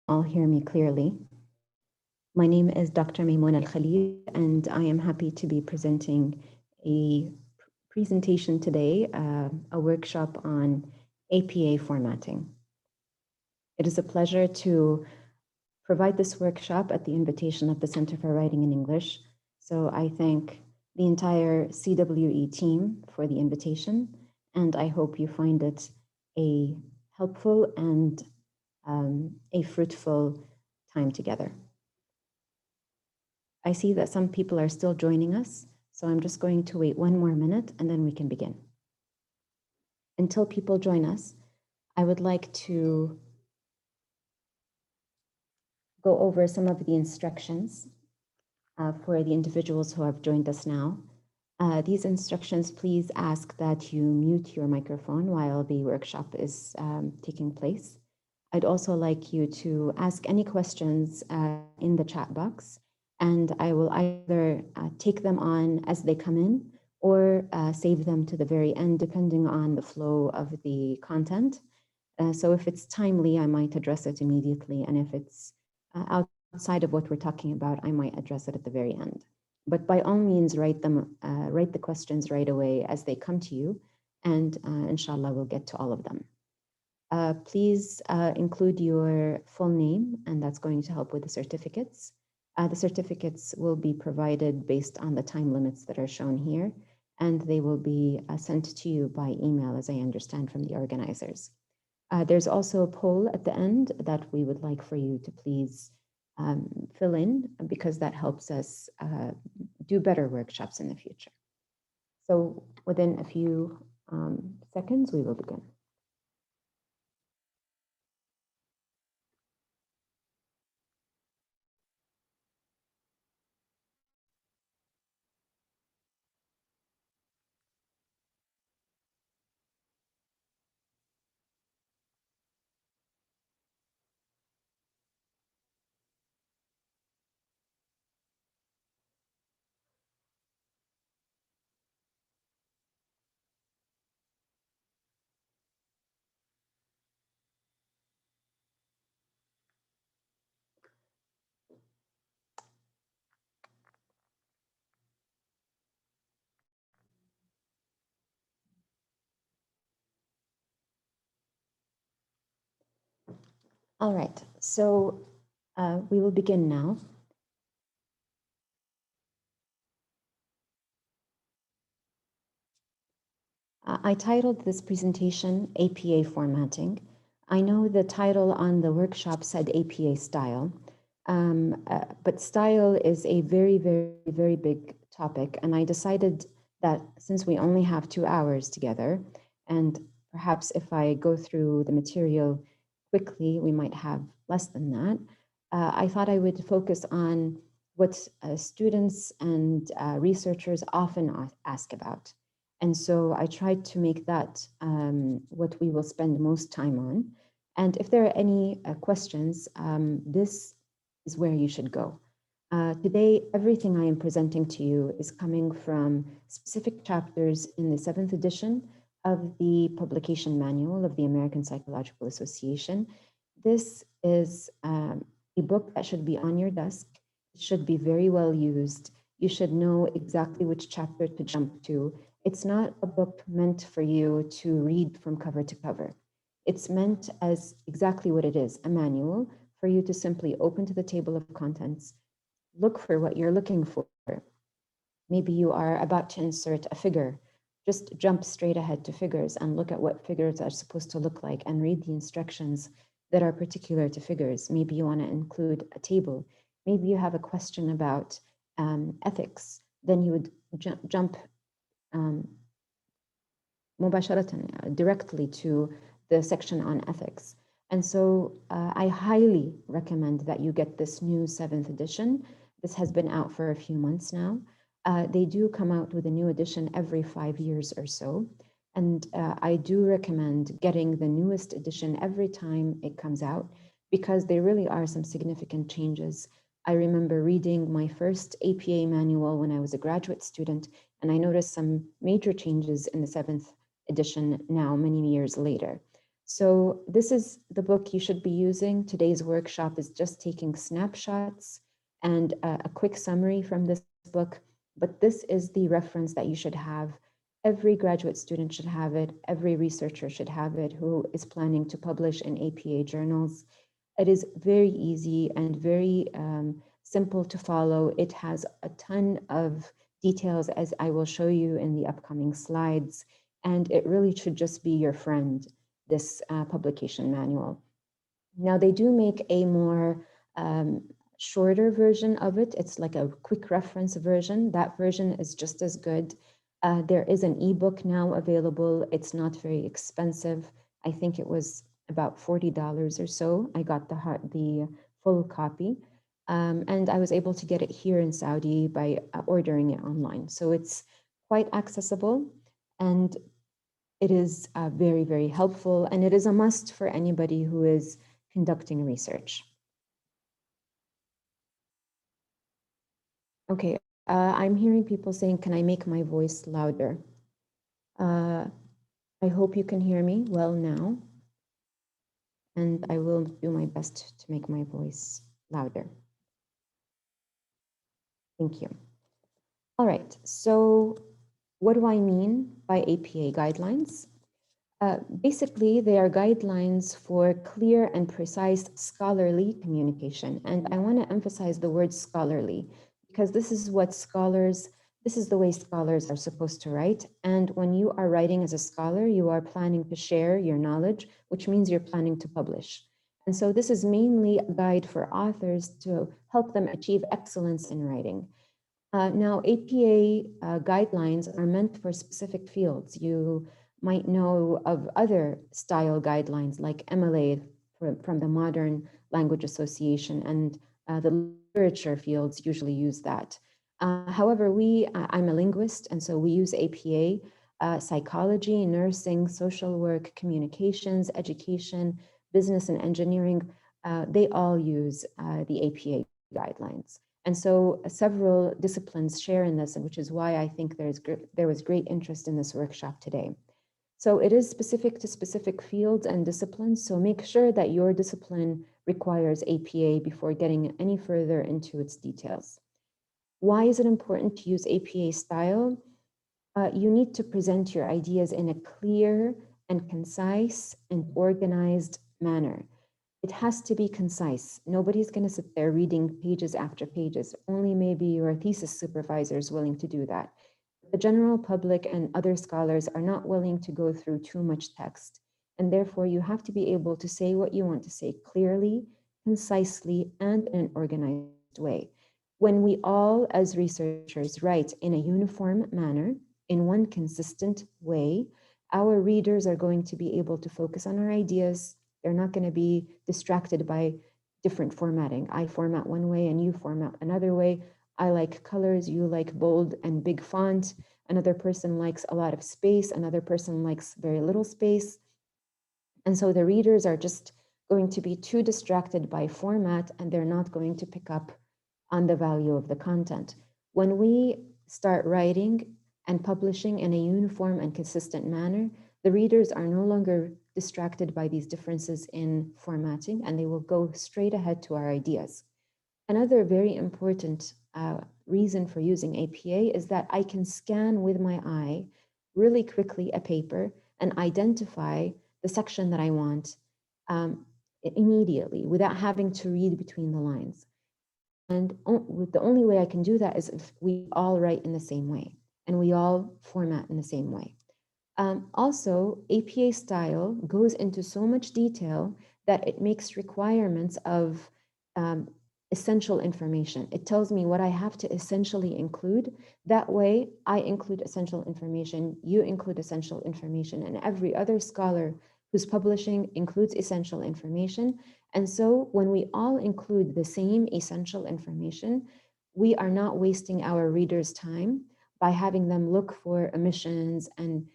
All hear me clearly. My name is Dr. Maimoonah Alkhalil, and I am happy to be presenting a presentation today, a workshop on APA formatting. It is a pleasure to provide this workshop at the invitation of the Center for Writing in English. So I thank the entire CWE team for the invitation, and I hope you find it a helpful and a fruitful time together. I see that some people are still joining us, so I'm just going to wait one more minute and then we can begin. Until people join us, I would like to go over some of the instructions for the individuals who have joined us now. These instructions, please ask that you mute your microphone while the workshop is taking place. I'd also like you to ask any questions in the chat box, and I will either take them on as they come in or save them to the very end, depending on the flow of the content. So if it's timely, I might address it immediately, and if it's outside of what we're talking about, I might address it at the very end. But by all means, write the questions right away as they come to you, and inshallah, we'll get to all of them. Please include your full name, and that's going to help with the certificates. The certificates will be provided based on the time limits that are shown here, and they will be sent to you by email, as I understand from the organizers. There's also a poll at the end that we would like for you to please fill in, because that helps us do better workshops in the future. So within a few seconds, we will begin. All right, so we will begin now. I titled this presentation APA Formatting. I know the title on the workshop said APA Style, but style is a very, very, very big topic. And I decided that since we only have 2 hours together, and perhaps if I go through the material quickly, we might have less than that. I thought I would focus on what students and researchers often ask about. And so I tried to make that what we will spend most time on. And if there are any questions, this is where you should go. Today, everything I am presenting to you is coming from specific chapters in the 7th edition of the publication manual of the American Psychological Association. This is a book that should be on your desk. It should be very well used. You should know exactly which chapter to jump to. It's not a book meant for you to read from cover to cover. It's meant as exactly what it is, a manual for you to simply open to the table of contents, look for what you're looking for. Maybe you are about to insert a figure. Just jump straight ahead to figures and look at what figures are supposed to look like and read the instructions that are particular to figures. Maybe you want to include a table. Maybe you have a question about ethics. Then you would jump directly to the section on ethics. And so I highly recommend that you get this new 7th edition. This has been out for a few months now. They do come out with a new edition every 5 years or so. And I do recommend getting the newest edition every time it comes out, because there really are some significant changes. I remember reading my first APA manual when I was a graduate student, and I noticed some major changes in the 7th edition now, many years later. So this is the book you should be using. Today's workshop is just taking snapshots and a quick summary from this book, but this is the reference that you should have. Every graduate student should have it. Every researcher should have it who is planning to publish in APA journals. It is very easy and very simple to follow. It has a ton of details, as I will show you in the upcoming slides, and it really should just be your friend, this publication manual. Now, they do make a more shorter version of it. It's like a quick reference version. That version is just as good. There is an ebook now available. It's not very expensive. I think it was about $40 or so. I got the full copy. And I was able to get it here in Saudi by ordering it online. So it's quite accessible, and it is very, very helpful, and it is a must for anybody who is conducting research. Okay, I'm hearing people saying, can I make my voice louder? I hope you can hear me well now, and I will do my best to make my voice louder. Thank you. All right, so what do I mean by APA guidelines? Basically, they are guidelines for clear and precise scholarly communication. And I want to emphasize the word scholarly, because this is the way scholars are supposed to write. And when you are writing as a scholar, you are planning to share your knowledge, which means you're planning to publish. And so this is mainly a guide for authors to help them achieve excellence in writing. Now, APA guidelines are meant for specific fields. You might know of other style guidelines like MLA from the Modern Language Association, and the literature fields usually use that. However, I'm a linguist, and so we use APA, psychology, nursing, social work, communications, education, business and engineering. They all use the APA guidelines. And so several disciplines share in this, which is why I think there was great interest in this workshop today. So it is specific to specific fields and disciplines, so make sure that your discipline requires APA before getting any further into its details. Why is it important to use APA style? You need to present your ideas in a clear and concise and organized manner. It has to be concise. Nobody's going to sit there reading pages after pages. Only maybe your thesis supervisor is willing to do that. The general public and other scholars are not willing to go through too much text. And therefore, you have to be able to say what you want to say clearly, concisely, and in an organized way. When we all, as researchers, write in a uniform manner, in one consistent way, our readers are going to be able to focus on our ideas. They're not going to be distracted by different formatting. I format one way and you format another way. I like colors, you like bold and big font. Another person likes a lot of space. Another person likes very little space. And so the readers are just going to be too distracted by format, and they're not going to pick up on the value of the content. When we start writing and publishing in a uniform and consistent manner, the readers are no longer distracted by these differences in formatting, and they will go straight ahead to our ideas. Another very important reason for using APA is that I can scan with my eye really quickly a paper and identify the section that I want immediately without having to read between the lines. And the only way I can do that is if we all write in the same way and we all format in the same way. Also, APA style goes into so much detail that it makes requirements of essential information. It tells me what I have to essentially include. That way, I include essential information, you include essential information, and every other scholar who's publishing includes essential information. And so when we all include the same essential information, we are not wasting our readers' time by having them look for omissions and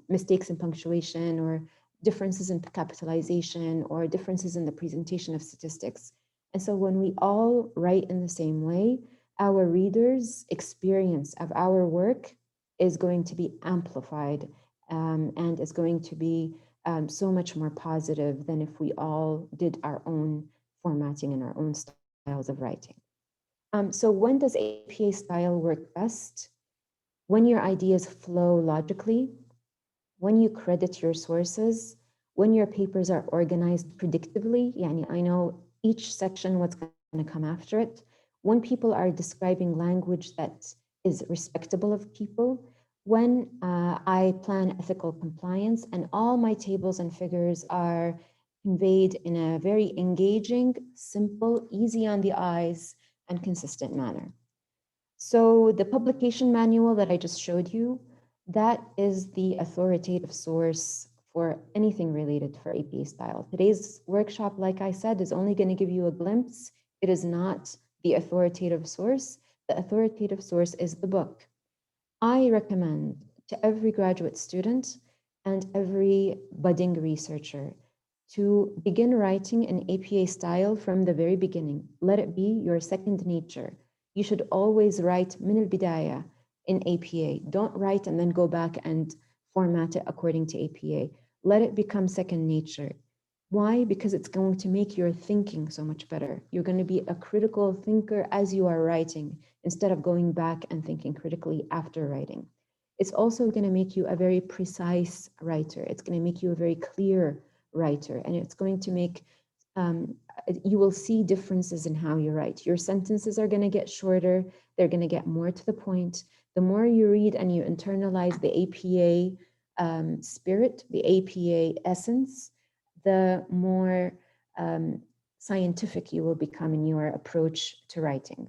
mistakes in punctuation or differences in capitalization or differences in the presentation of statistics. And so when we all write in the same way, our readers' experience of our work is going to be amplified and is going to be so much more positive than if we all did our own formatting and our own styles of writing. So when does APA style work best? When your ideas flow logically, when you credit your sources, when your papers are organized predictably, yani I know each section what's going to come after it, when people are describing language that is respectable of people, when I plan ethical compliance and all my tables and figures are conveyed in a very engaging, simple, easy on the eyes, and consistent manner. So the publication manual that I just showed you, that is the authoritative source for anything related for APA style. Today's workshop, like I said, is only going to give you a glimpse. It is not the authoritative source. The authoritative source is the book. I recommend to every graduate student and every budding researcher to begin writing in APA style from the very beginning. Let it be your second nature. You should always write min al-bidaya in APA. Don't write and then go back and format it according to APA. Let it become second nature. Why? Because it's going to make your thinking so much better. You're going to be a critical thinker as you are writing instead of going back and thinking critically after writing. It's also going to make you a very precise writer. It's going to make you a very clear writer, and it's going to make um, you will see differences in how you write. Your sentences are going to get shorter. They're going to get more to the point. The more you read and you internalize the APA spirit, the APA essence, the more um, scientific you will become in your approach to writing.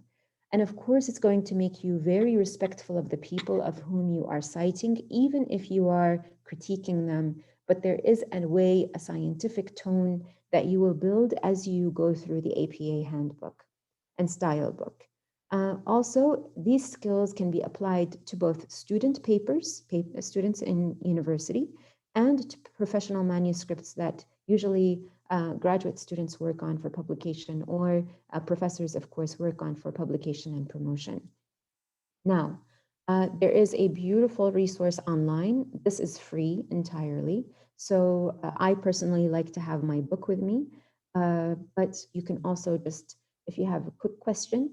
And of course, it's going to make you very respectful of the people of whom you are citing, even if you are critiquing them. But there is a way, a scientific tone that you will build as you go through the APA handbook and style book. Also, these skills can be applied to both student papers, students in university, and to professional manuscripts that usually graduate students work on for publication, or professors, of course, work on for publication and promotion. Now, there is a beautiful resource online. This is free entirely. So I personally like to have my book with me, but you can also just, if you have a quick question,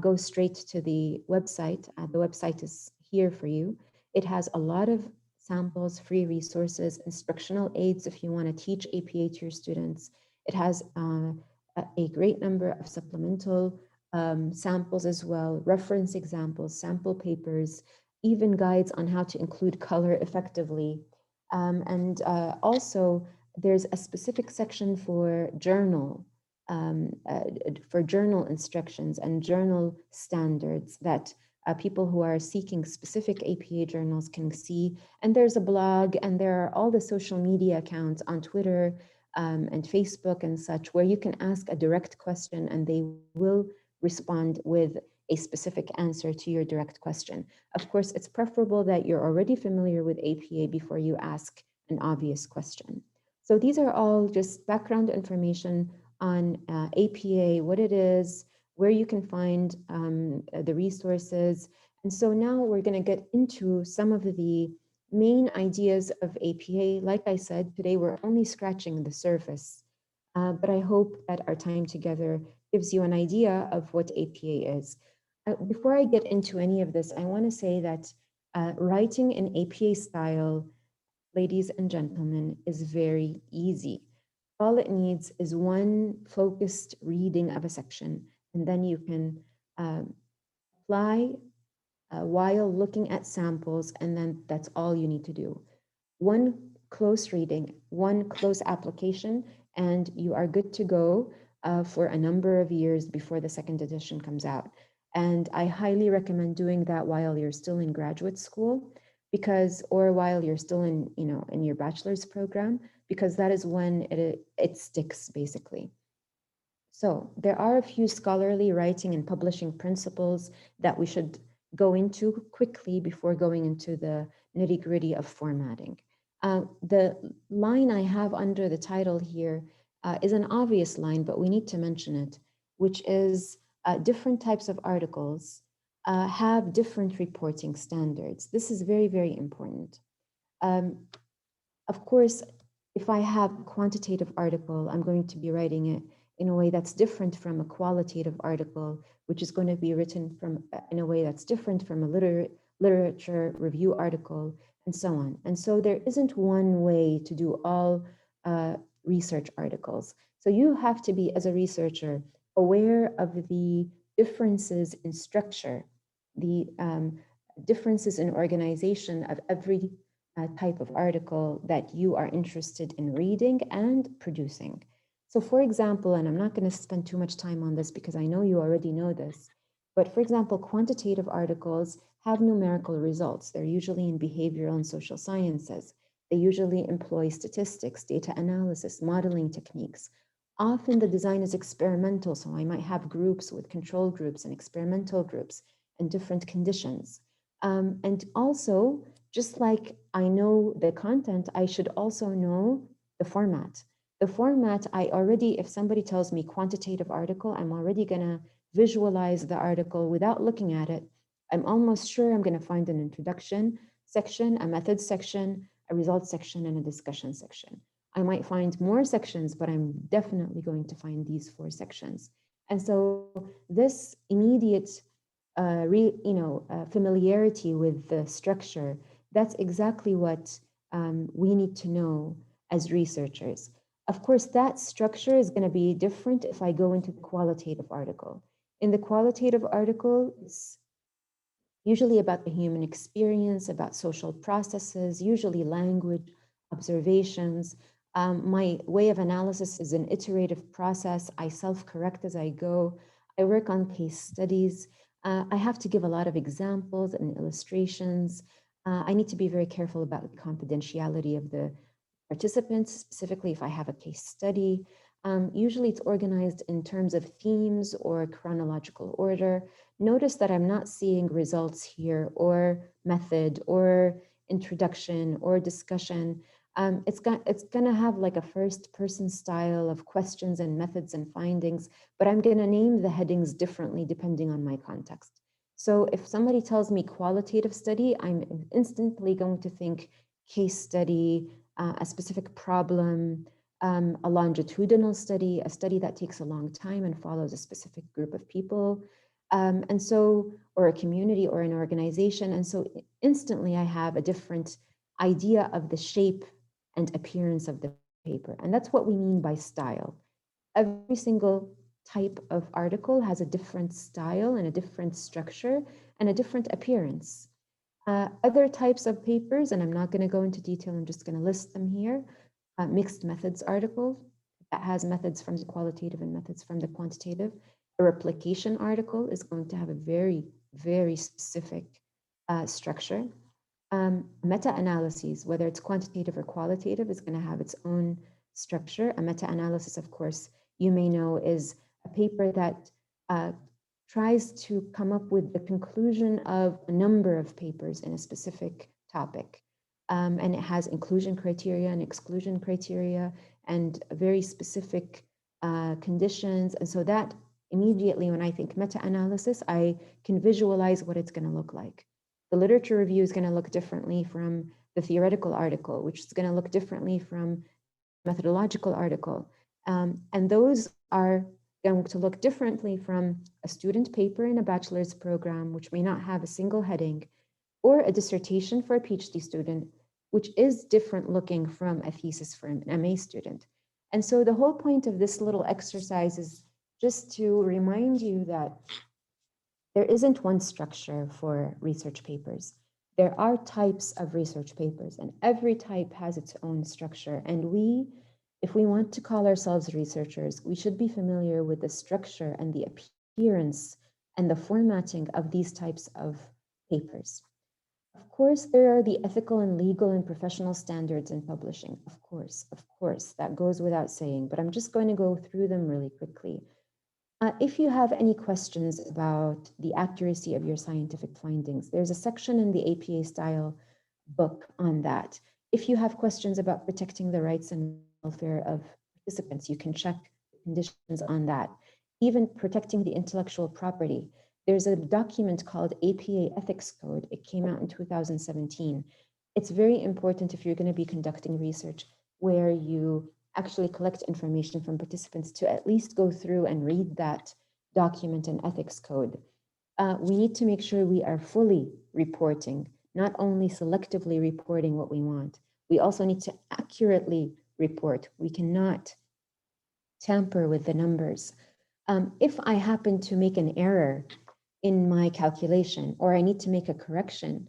go straight to the website. The website is here for you. It has a lot of samples, free resources, instructional aids if you want to teach APA to your students. It has a great number of supplemental samples as well, reference examples, sample papers, even guides on how to include color effectively. And also, there's a specific section for journal instructions and journal standards that people who are seeking specific APA journals can see. And there's a blog, and there are all the social media accounts on Twitter and Facebook and such, where you can ask a direct question and they will respond with a specific answer to your direct question. Of course, it's preferable that you're already familiar with APA before you ask an obvious question. So these are all just background information on APA, what it is, where you can find the resources. And so now we're going to get into some of the main ideas of APA. Like I said, today we're only scratching the surface, but I hope that our time together gives you an idea of what APA is. Before I get into any of this, I want to say that writing in APA style, ladies and gentlemen, is very easy. All it needs is one focused reading of a section, and then you can apply while looking at samples, and then that's all you need to do. One close reading, one close application, and you are good to go for a number of years before the second edition comes out. And I highly recommend doing that while you're still in graduate school, because, or while you're still in, in your bachelor's program, because that is when it sticks basically. So there are a few scholarly writing and publishing principles that we should go into quickly before going into the nitty-gritty of formatting. The line I have under the title here is an obvious line, but we need to mention it, which is different types of articles have different reporting standards. This is very, very important. Of course, If I have a quantitative article, I'm going to be writing it in a way that's different from a qualitative article, which is going to be written in a way that's different from a literature review article, and so on. And so there isn't one way to do all research articles. So you have to be, as a researcher, aware of the differences in structure, the differences in organization of every type of article that you are interested in reading and producing. So, for example, and I'm not going to spend too much time on this because I know you already know this, but for example, quantitative articles have numerical results. They're usually in behavioral and social sciences. They usually employ statistics, data analysis, modeling techniques. Often the design is experimental, so I might have groups with control groups and experimental groups and different conditions. And also, just like I know the content, I should also know the format. The format, I already, if somebody tells me quantitative article, I'm already going to visualize the article without looking at it. I'm almost sure I'm going to find an introduction section, a methods section, a results section, and a discussion section. I might find more sections, but I'm definitely going to find these 4 sections. And so this immediate familiarity with the structure, that's exactly what we need to know as researchers. Of course, that structure is going to be different if I go into the qualitative article. In the qualitative article, it's usually about the human experience, about social processes, usually language, observations. My way of analysis is an iterative process. I self-correct as I go. I work on case studies. I have to give a lot of examples and illustrations. I need to be very careful about the confidentiality of the participants, specifically if I have a case study. Usually it's organized in terms of themes or chronological order. Notice that I'm not seeing results here or method or introduction or discussion. It's going to have like a first person style of questions and methods and findings, but I'm going to name the headings differently depending on my context. So if somebody tells me qualitative study, I'm instantly going to think case study, a specific problem, a longitudinal study, a study that takes a long time and follows a specific group of people, and so, or a community or an organization. And so instantly I have a different idea of the shape and appearance of the paper. And that's what we mean by style. Every single type of article has a different style and a different structure and a different appearance. Other types of papers, and I'm not going to go into detail, I'm just going to list them here. Mixed methods article that has methods from the qualitative and methods from the quantitative. A replication article is going to have a very, very specific structure. Meta-analyses, whether it's quantitative or qualitative, is going to have its own structure. A meta-analysis, of course, you may know, is a paper that tries to come up with the conclusion of a number of papers in a specific topic. And it has inclusion criteria and exclusion criteria and very specific conditions. And so that immediately, when I think meta-analysis, I can visualize what it's going to look like. The literature review is going to look differently from the theoretical article, which is going to look differently from methodological article. And those are going to look differently from a student paper in a bachelor's program, which may not have a single heading, or a dissertation for a PhD student, which is different looking from a thesis for an MA student. And so the whole point of this little exercise is just to remind you that there isn't one structure for research papers. There are types of research papers, and every type has its own structure. And if we want to call ourselves researchers, we should be familiar with the structure and the appearance and the formatting of these types of papers. Of course, there are the ethical and legal and professional standards in publishing. Of course, that goes without saying, but I'm just going to go through them really quickly. If you have any questions about the accuracy of your scientific findings, there's a section in the APA style book on that. If you have questions about protecting the rights and welfare of participants, you can check the conditions on that. Even protecting the intellectual property. There's a document called APA Ethics Code. It came out in 2017. It's very important if you're going to be conducting research where you actually collect information from participants to at least go through and read that document and ethics code. We need to make sure we are fully reporting, not only selectively reporting what we want. We also need to accurately report. We cannot tamper with the numbers. If I happen to make an error in my calculation, or I need to make a correction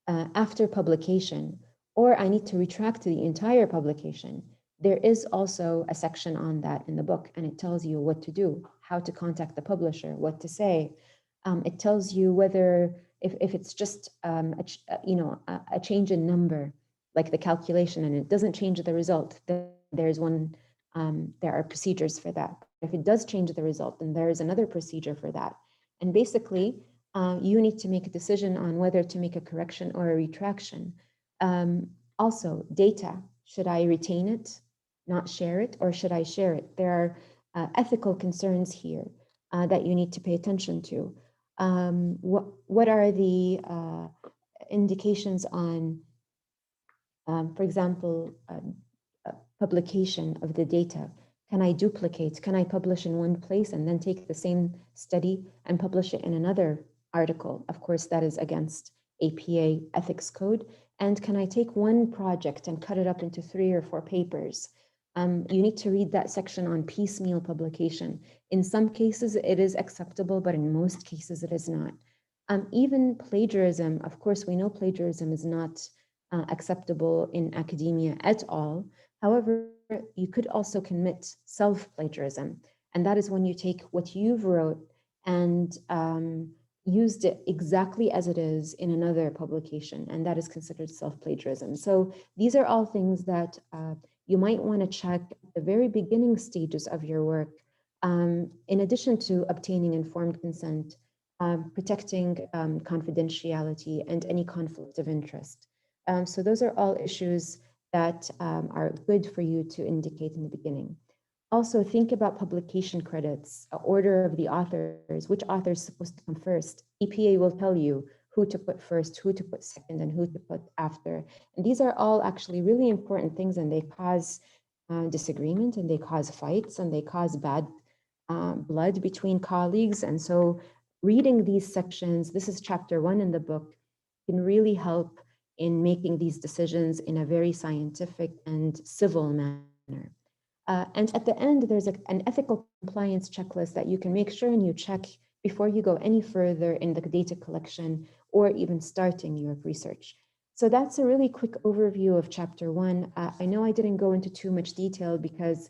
after publication, or I need to retract the entire publication, there is also a section on that in the book, and it tells you what to do, how to contact the publisher, what to say. It tells you whether, if it's just a change in number, like the calculation, and it doesn't change the result, then there's one, there are procedures for that. If it does change the result, then there is another procedure for that. And basically, you need to make a decision on whether to make a correction or a retraction. Also, data, should I retain it, not share it, or should I share it? There are ethical concerns here that you need to pay attention to. What are the indications on, for example, publication of the data? Can I duplicate? Can I publish in one place and then take the same study and publish it in another article? Of course, that is against APA ethics code. And can I take one project and cut it up into 3 or 4 papers? You need to read that section on piecemeal publication. In some cases, it is acceptable, but in most cases, it is not. Even plagiarism, of course, we know plagiarism is not acceptable in academia at all. However, you could also commit self-plagiarism, and that is when you take what you've wrote and used it exactly as it is in another publication, and that is considered self-plagiarism. So these are all things that you might want to check at the very beginning stages of your work, in addition to obtaining informed consent, protecting confidentiality, and any conflict of interest. So those are all issues that are good for you to indicate in the beginning. Also, think about publication credits, order of the authors, which author is supposed to come first. EPA will tell you who to put first, who to put second, and who to put after. And these are all actually really important things, and they cause disagreement, and they cause fights, and they cause bad blood between colleagues. And so reading these sections, this is chapter 1 in the book, can really help in making these decisions in a very scientific and civil manner. And at the end, there's an ethical compliance checklist that you can make sure and you check before you go any further in the data collection or even starting your research. So that's a really quick overview of chapter 1. I know I didn't go into too much detail because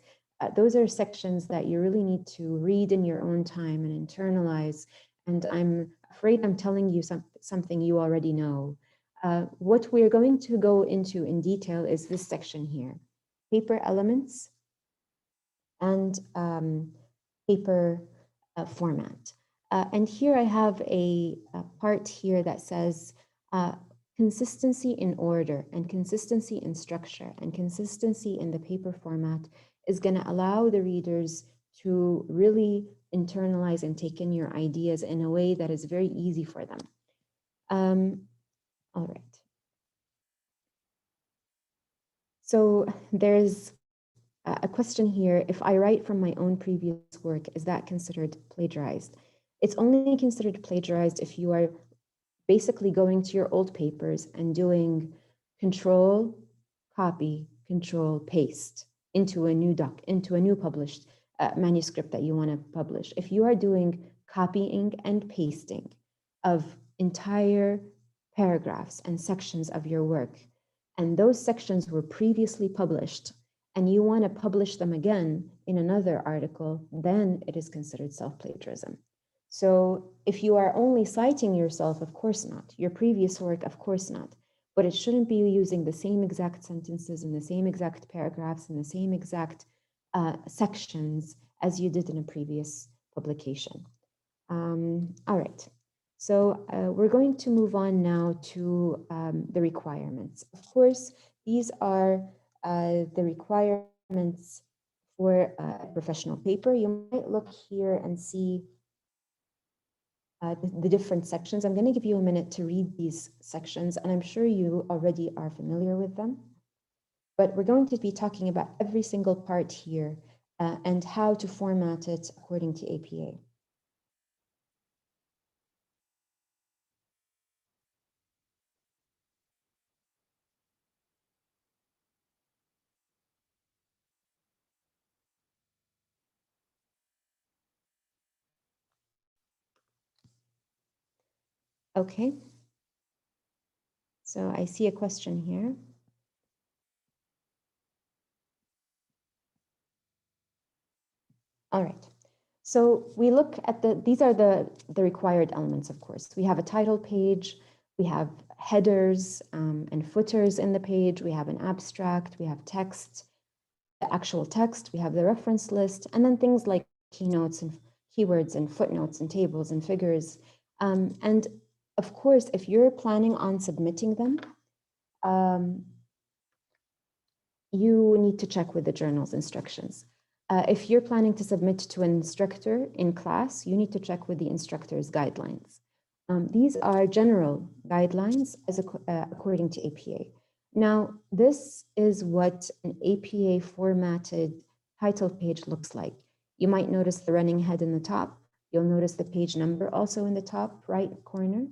those are sections that you really need to read in your own time and internalize. And I'm afraid I'm telling you something you already know. What we're going to go into in detail is this section here, paper elements and paper format. And here I have a part here that says consistency in order and consistency in structure and consistency in the paper format is going to allow the readers to really internalize and take in your ideas in a way that is very easy for them. All right. So there's a question here. If I write from my own previous work, is that considered plagiarized? It's only considered plagiarized if you are basically going to your old papers and doing control, copy, control, paste into a new published manuscript that you want to publish. If you are doing copying and pasting of entire paragraphs and sections of your work, and those sections were previously published, and you want to publish them again in another article, then it is considered self-plagiarism. So if you are only citing yourself, of course not. Your previous work, of course not. But it shouldn't be using the same exact sentences and the same exact paragraphs and the same exact sections as you did in a previous publication. All right. So we're going to move on now to the requirements. Of course, these are the requirements for a professional paper. You might look here and see the different sections. I'm going to give you a minute to read these sections, and I'm sure you already are familiar with them. but we're going to be talking about every single part here and how to format it according to APA. Okay, so I see a question here. All right, so we look at these are the required elements, of course. We have a title page, we have headers and footers in the page, we have an abstract, we have text, the actual text, we have the reference list, and then things like keynotes and keywords and footnotes and tables and figures. And of course, if you're planning on submitting them, you need to check with the journal's instructions. If you're planning to submit to an instructor in class, you need to check with the instructor's guidelines. These are general guidelines according to APA. Now, this is what an APA formatted title page looks like. You might notice the running head in the top. You'll notice the page number also in the top right corner.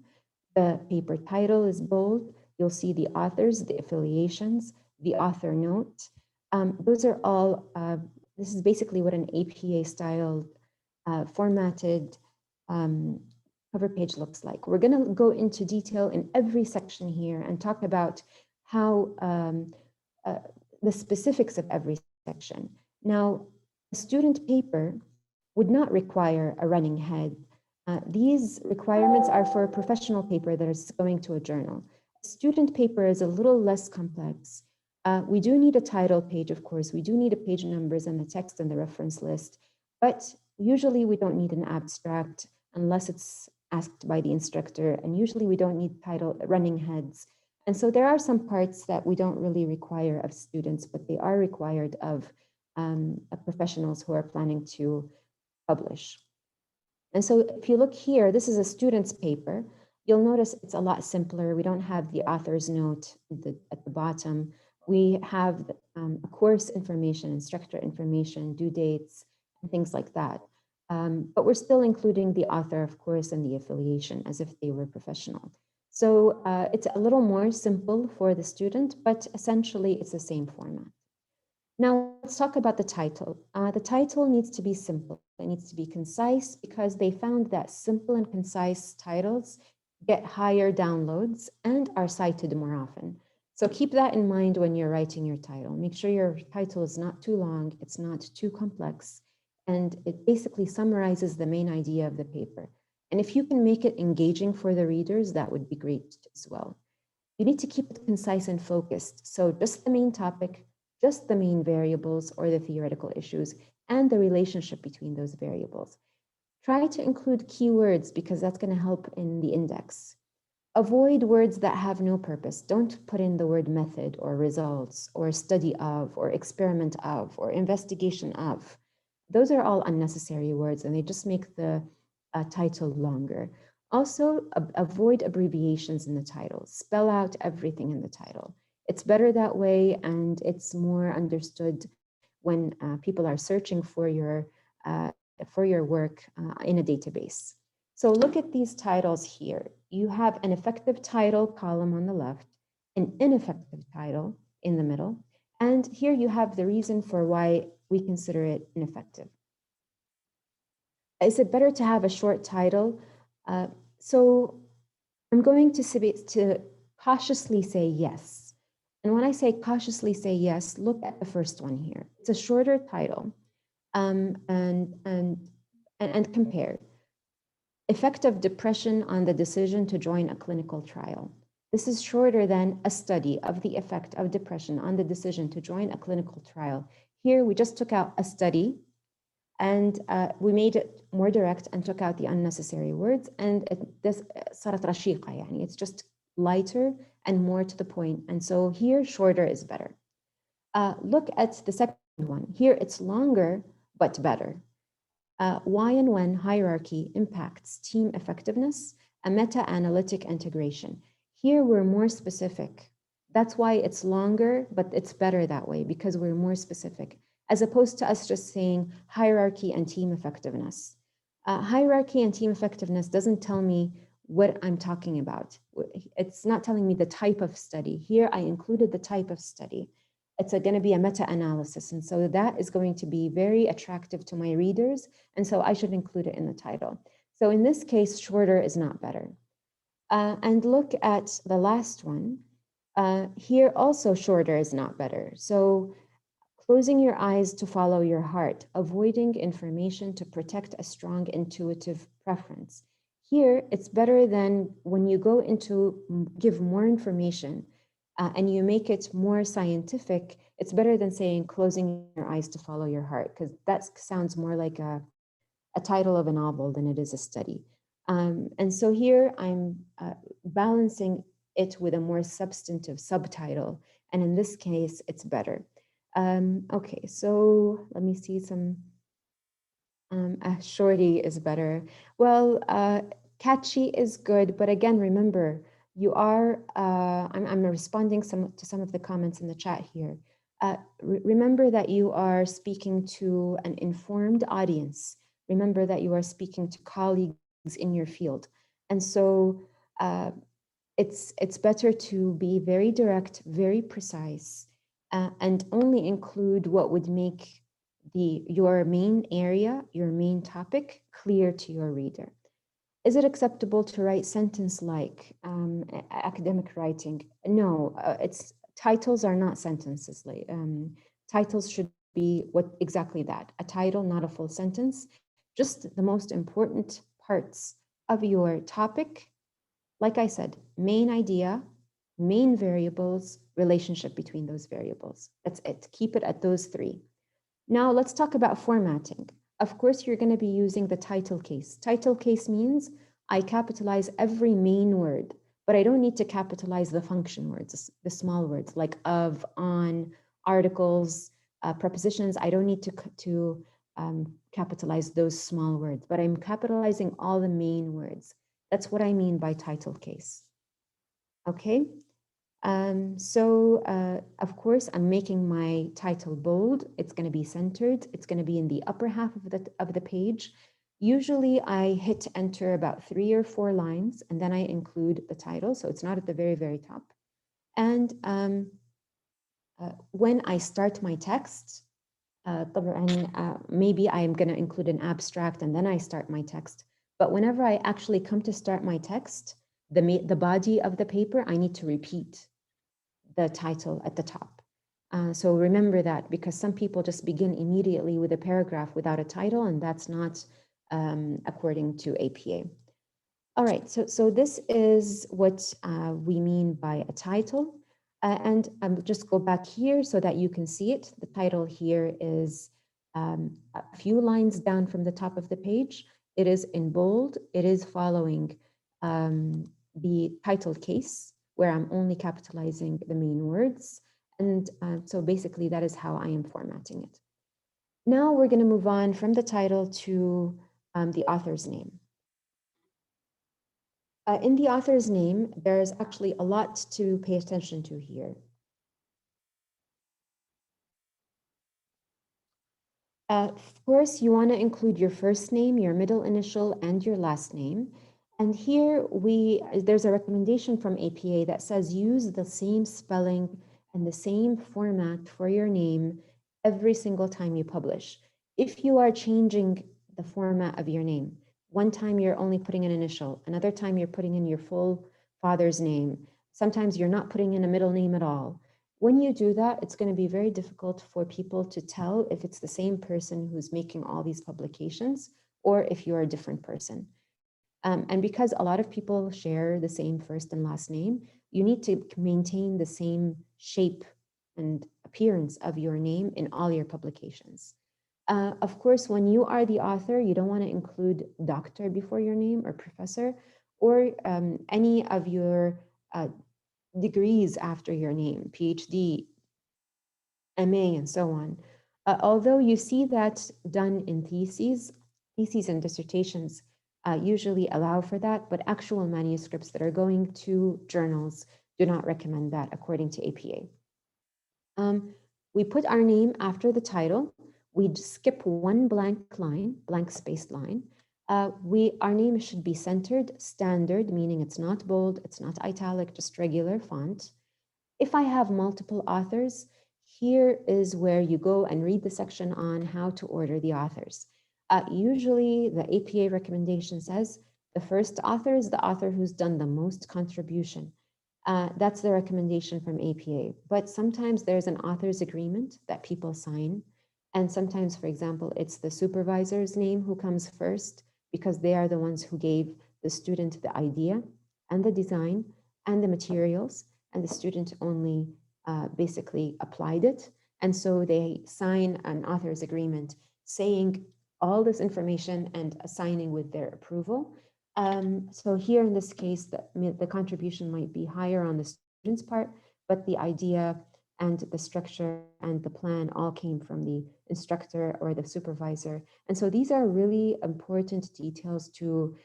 The paper title is bold. You'll see the authors, the affiliations, the author note. Those are all, this is basically what an APA style formatted cover page looks like. We're going to go into detail in every section here and talk about how the specifics of every section. Now, a student paper would not require a running head. These requirements are for a professional paper that is going to a journal. A student paper is a little less complex. We do need a title page, of course. We do need a page numbers and the text and the reference list, but usually we don't need an abstract unless it's asked by the instructor. And usually we don't need title running heads. And so there are some parts that we don't really require of students, but they are required of professionals who are planning to publish. And so if you look here, this is a student's paper. You'll notice it's a lot simpler. We don't have the author's note at the bottom. We have course information, instructor information, due dates, and things like that. But we're still including the author, of course, and the affiliation as if they were professional. So it's a little more simple for the student, but essentially it's the same format. Now, let's talk about the title. The title needs to be simple. It needs to be concise because they found that simple and concise titles get higher downloads and are cited more often. So keep that in mind when you're writing your title. Make sure your title is not too long, it's not too complex, and it basically summarizes the main idea of the paper. And if you can make it engaging for the readers, that would be great as well. You need to keep it concise and focused. So just the main topic, just the main variables or the theoretical issues, and the relationship between those variables. Try to include keywords because that's going to help in the index. Avoid words that have no purpose. Don't put in the word method or results or study of or experiment of or investigation of. Those are all unnecessary words and they just make the title longer. Also, avoid abbreviations in the title. Spell out everything in the title. It's better that way and it's more understood when people are searching for your work in a database. So look at these titles here. You have an effective title column on the left, an ineffective title in the middle, and here you have the reason for why we consider it ineffective. Is it better to have a short title? So I'm going to cautiously say yes. And when I say cautiously say yes, look at the first one here. It's a shorter title and compare. Effect of depression on the decision to join a clinical trial. This is shorter than a study of the effect of depression on the decision to join a clinical trial. Here, we just took out a study and we made it more direct and took out the unnecessary words. And this صارت رشيقة, يعني it's just lighter and more to the point. And so here, shorter is better. Look at the second one. Here, it's longer, but better. Why and when hierarchy impacts team effectiveness, a meta-analytic integration. Here, we're more specific. That's why it's longer, but it's better that way because we're more specific, as opposed to us just saying hierarchy and team effectiveness. Hierarchy and team effectiveness doesn't tell me what I'm talking about. It's not telling me the type of study. Here, I included the type of study. It's going to be a meta-analysis. And so that is going to be very attractive to my readers. And so I should include it in the title. So in this case, shorter is not better. And look at the last one. Here also shorter is not better. So closing your eyes to follow your heart, avoiding information to protect a strong intuitive preference. Here, it's better than when you go into give more information and you make it more scientific. It's better than saying closing your eyes to follow your heart, because that sounds more like a title of a novel than it is a study. And so here I'm balancing it with a more substantive subtitle. And in this case, it's better. Okay, so let me see some. Shorty is better. Well, catchy is good, but again, remember, you are. I'm responding to some of the comments in the chat here. Remember that you are speaking to an informed audience. Remember that you are speaking to colleagues in your field, and so it's better to be very direct, very precise, and only include what would make your main area, your main topic clear to your reader. Is it acceptable to write sentence like academic writing? No, it's titles are not sentences. Titles should be what exactly that, a title, not a full sentence. Just the most important parts of your topic. Like I said, main idea, main variables, relationship between those variables. That's it. Keep it at those three. Now let's talk about formatting. Of course, you're going to be using the title case. Title case means I capitalize every main word, but I don't need to capitalize the function words, the small words like of, on, articles, prepositions. I don't need to capitalize those small words, but I'm capitalizing all the main words. That's what I mean by title case. Okay. Of course, I'm making my title bold. It's going to be centered. It's going to be in the upper half of the page. Usually I hit enter about 3 or 4 lines, and then I include the title. So it's not at the very, very top. And when I start my text, maybe I'm going to include an abstract and then I start my text. But whenever I actually come to start my text, the body of the paper, I need to repeat the title at the top. So remember that, because some people just begin immediately with a paragraph without a title, and that's not according to APA. All right, so this is what we mean by a title. And just go back here so that you can see it. The title here is a few lines down from the top of the page. It is in bold. It is following the title case, where I'm only capitalizing the main words. And so basically that is how I am formatting it. Now we're going to move on from the title to the author's name. In the author's name, there's actually a lot to pay attention to here. Of course, you want to include your first name, your middle initial, and your last name. And here there's a recommendation from APA that says use the same spelling and the same format for your name every single time you publish. If you are changing the format of your name, one time you're only putting an initial, another time you're putting in your full father's name, sometimes you're not putting in a middle name at all. When you do that, it's going to be very difficult for people to tell if it's the same person who's making all these publications or if you're a different person. And because a lot of people share the same first and last name, you need to maintain the same shape and appearance of your name in all your publications. Of course, when you are the author, you don't want to include doctor before your name or professor or any of your degrees after your name, PhD, MA, and so on. Although you see that done in theses and dissertations usually allow for that, but actual manuscripts that are going to journals do not recommend that according to APA. We put our name after the title. We skip one blank line, blank spaced line. Our name should be centered, standard, meaning it's not bold, it's not italic, just regular font. If I have multiple authors, here is where you go and read the section on how to order the authors. Usually, the APA recommendation says the first author is the author who's done the most contribution. That's the recommendation from APA. But sometimes there's an author's agreement that people sign. And sometimes, for example, it's the supervisor's name who comes first because they are the ones who gave the student the idea and the design and the materials, and the student only basically applied it. And so they sign an author's agreement saying all this information and assigning with their approval. So here in this case, the contribution might be higher on the student's part, but the idea and the structure and the plan all came from the instructor or the supervisor. And so these are really important details to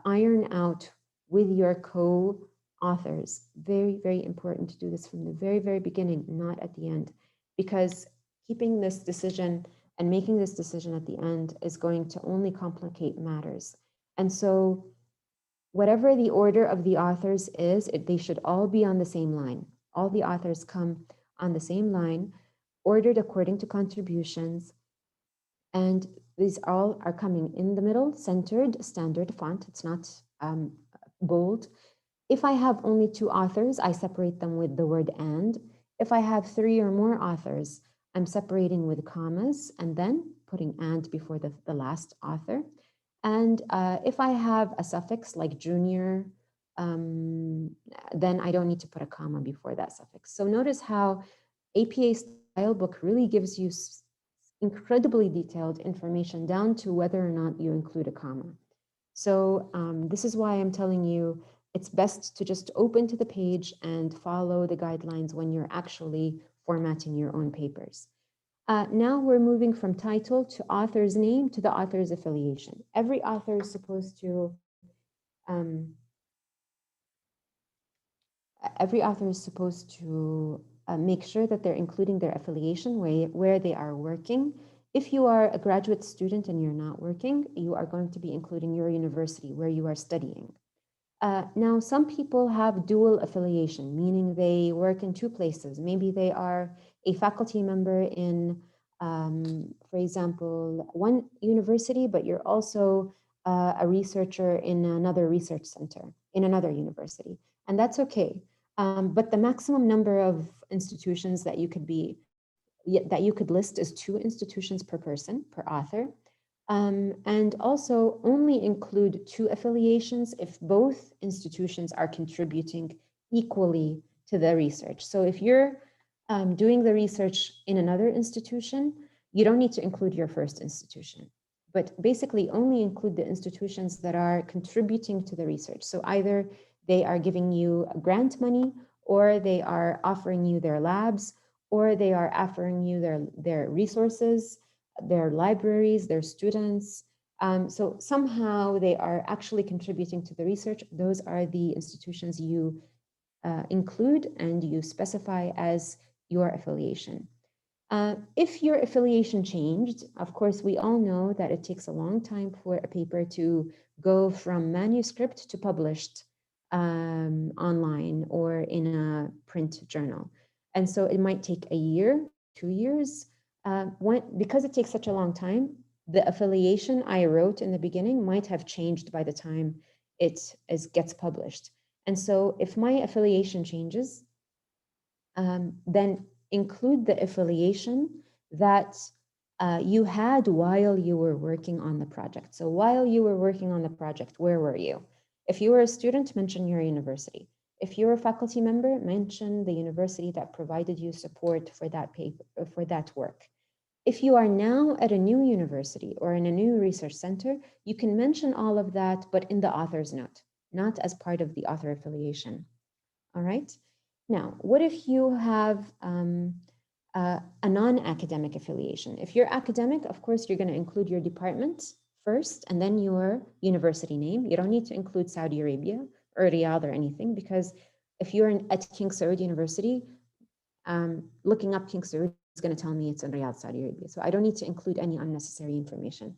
iron out with your co-authors. Very, very important to do this from the very, very beginning, not at the end, because keeping this decision and making this decision at the end is going to only complicate matters. And so whatever the order of the authors is, they should all be on the same line. All the authors come on the same line, ordered according to contributions, and these all are coming in the middle, centered, standard font. It's not bold. If I have only two authors, I separate them with the word and. If I have three or more authors, I'm separating with commas and then putting and before the last author. And if I have a suffix like junior, then I don't need to put a comma before that suffix. So notice how APA style book really gives you incredibly detailed information down to whether or not you include a comma. So this is why I'm telling you it's best to just open to the page and follow the guidelines when you're actually formatting your own papers. Now we're moving from title to author's name to the author's affiliation. Every author is supposed to make sure that they're including their affiliation where they are working. If you are a graduate student and you're not working, you are going to be including your university where you are studying. Now, some people have dual affiliation, meaning they work in two places. Maybe they are a faculty member in, for example, one university, but you're also a researcher in another research center in another university. And that's okay. But the maximum number of institutions that you could list is 2 institutions per person, per author. And also only include 2 affiliations if both institutions are contributing equally to the research. So if you're doing the research in another institution, you don't need to include your first institution, but basically only include the institutions that are contributing to the research. So either they are giving you grant money, or they are offering you their labs, or they are offering you their resources, their libraries, their students. So somehow they are actually contributing to the research. Those are the institutions you include and you specify as your affiliation. If your affiliation changed, of course, we all know that it takes a long time for a paper to go from manuscript to published online or in a print journal. And so it might take a year, 2 years. Because it takes such a long time, the affiliation I wrote in the beginning might have changed by the time it gets published. And so if my affiliation changes, then include the affiliation that you had while you were working on the project. So while you were working on the project, where were you? If you were a student, mention your university. If you're a faculty member, mention the university that provided you support for that paper, for that work. If you are now at a new university or in a new research center, you can mention all of that, but in the author's note, not as part of the author affiliation. All right. Now, what if you have a non-academic affiliation? If you're academic, of course, you're going to include your department first and then your university name. You don't need to include Saudi Arabia or Riyadh or anything, because If you're at King Saud University, looking up King Saud is going to tell me it's in Riyadh, Saudi Arabia. So I don't need to include any unnecessary information.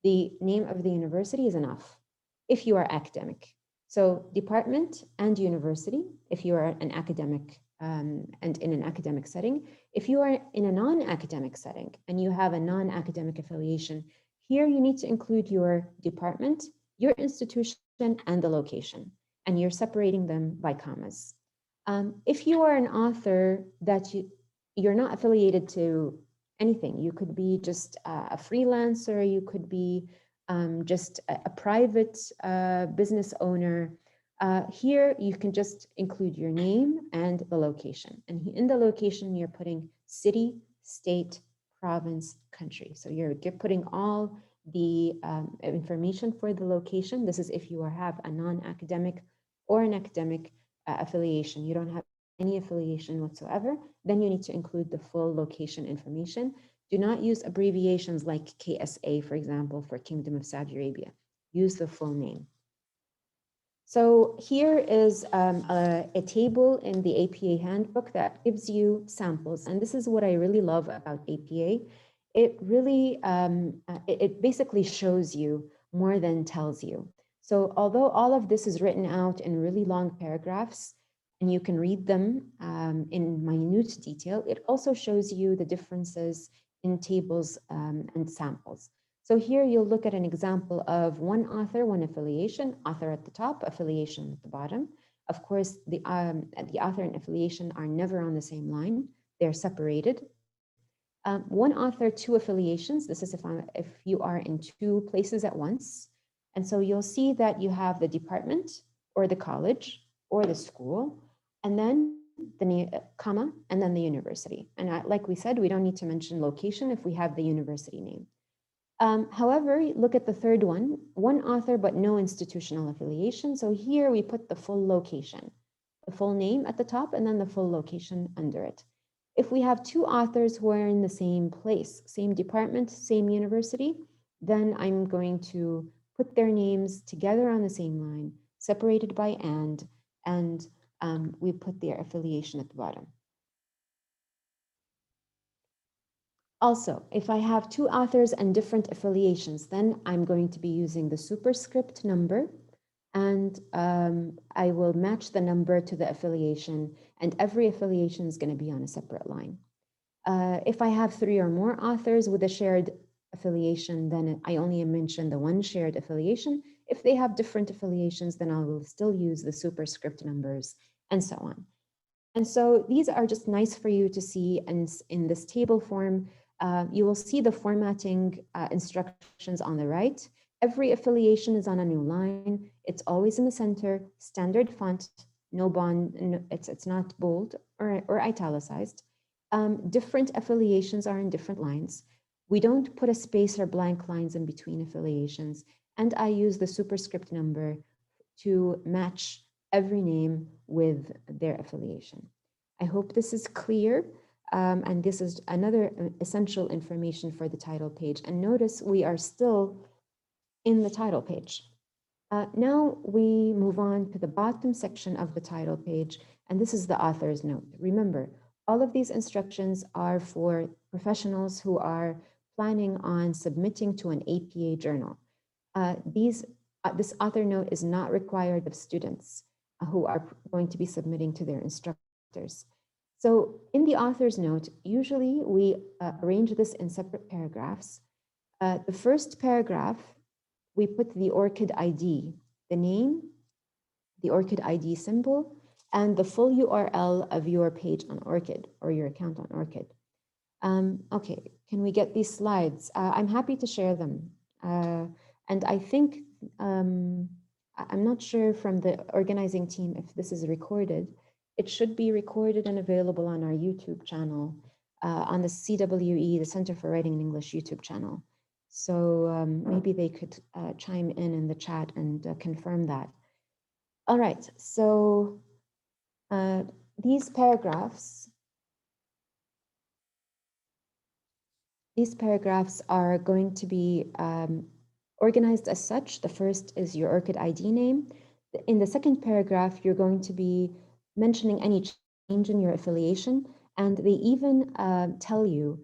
The name of the university is enough if you are academic. So department and university, if you are an academic and in an academic setting. If you are in a non-academic setting and you have a non-academic affiliation, here you need to include your department, your institution, and the location, and you're separating them by commas. If you are an author that you're not affiliated to anything, you could be just a freelancer, you could be just a private business owner. Here, you can just include your name and the location. And in the location, you're putting city, state, province, country. So you're putting all the information for the location. This is if you have a non-academic or an academic affiliation. You don't have any affiliation whatsoever, then you need to include the full location information. Do not use abbreviations like KSA, for example, for Kingdom of Saudi Arabia. Use the full name. So here is a table in the APA handbook that gives you samples. And this is what I really love about APA. It really, it basically shows you more than tells you. So although all of this is written out in really long paragraphs, and you can read them in minute detail, it also shows you the differences in tables and samples. So here you'll look at an example of one author, one affiliation, author at the top, affiliation at the bottom. Of course, the author and affiliation are never on the same line. They're separated. One author, two affiliations. This is if you are in two places at once. And so you'll see that you have the department or the college or the school, and then the comma, and then the university. And like we said, we don't need to mention location if we have the university name. However, look at the third one author, but no institutional affiliation. So here we put the full location, the full name at the top, and then the full location under it. If we have two authors who are in the same place, same department, same university, then I'm going to put their names together on the same line, separated by and we put their affiliation at the bottom. Also, if I have two authors and different affiliations, then I'm going to be using the superscript number, and I will match the number to the affiliation, and every affiliation is going to be on a separate line. If I have three or more authors with a shared affiliation, then I only mention the one shared affiliation. If they have different affiliations, then I will still use the superscript numbers, and so on. And so these are just nice for you to see, and in this table form, you will see the formatting instructions on the right. Every affiliation is on a new line. It's always in the center, standard font, no bond, no, it's not bold or italicized. Different affiliations are in different lines. We don't put a space or blank lines in between affiliations. And I use the superscript number to match every name with their affiliation. I hope this is clear. And this is another essential information for the title page. And notice we are still in the title page. Now we move on to the bottom section of the title page, and this is the author's note. Remember, all of these instructions are for professionals who are planning on submitting to an APA journal. This author note is not required of students who are going to be submitting to their instructors. So in the author's note, usually we arrange this in separate paragraphs. The first paragraph, we put the ORCID ID, the name, the ORCID ID symbol, and the full URL of your page on ORCID or your account on ORCID. Okay, can we get these slides? I'm happy to share them. And I think, I'm not sure from the organizing team if this is recorded. It should be recorded and available on our YouTube channel, on the CWE, the Center for Writing in English YouTube channel. So maybe they could chime in the chat and confirm that. All right, so these paragraphs are going to be organized as such. The first is your ORCID ID name. In the second paragraph, you're going to be mentioning any change in your affiliation, and they even tell you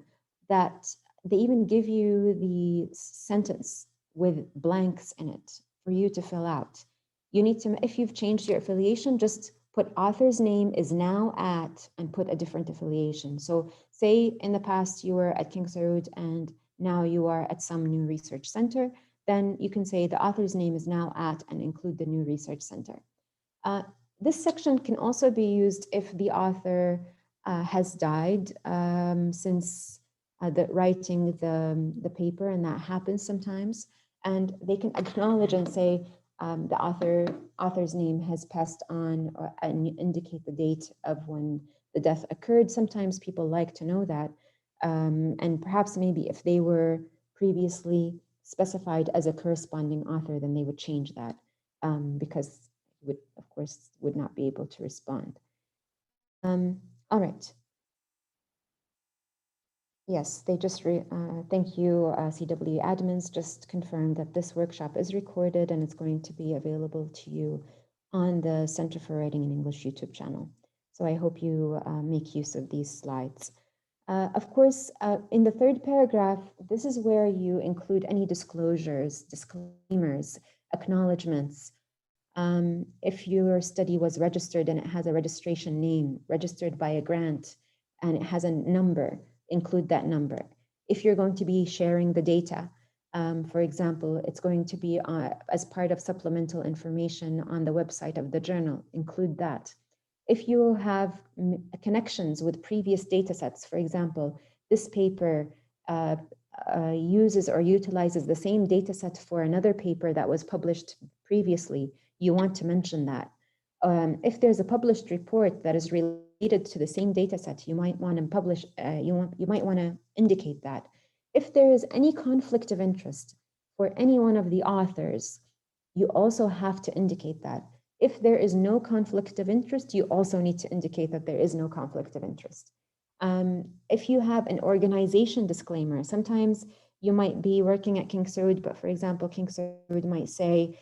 that they even give you the sentence with blanks in it for you to fill out. You need to, if you've changed your affiliation, just put author's name is now at and put a different affiliation. So say in the past you were at King Saud and now you are at some new research center, then you can say the author's name is now at and include the new research center. This section can also be used if the author has died since writing the paper, and that happens sometimes. And they can acknowledge and say the author's name has passed on, and indicate the date of when the death occurred. Sometimes people like to know that. And perhaps maybe if they were previously specified as a corresponding author, then they would change that because would, of course, would not be able to respond. All right. Yes, they just, thank you, CW admins, just confirmed that this workshop is recorded and it's going to be available to you on the Center for Writing in English YouTube channel. So I hope you make use of these slides. Of course, in the third paragraph, this is where you include any disclosures, disclaimers, acknowledgements. If your study was registered and it has a registration name, registered by a grant, and it has a number, include that number. If you're going to be sharing the data, for example, it's going to be as part of supplemental information on the website of the journal, include that. If you have connections with previous data sets, for example, this paper uses or utilizes the same data set for another paper that was published previously, you want to mention that. If there's a published report that is related to the same data set, you might want to publish, you might want to indicate that. If there is any conflict of interest for any one of the authors, you also have to indicate that. If there is no conflict of interest, you also need to indicate that there is no conflict of interest. If you have an organization disclaimer, sometimes you might be working at King Saud, but for example, King Saud might say,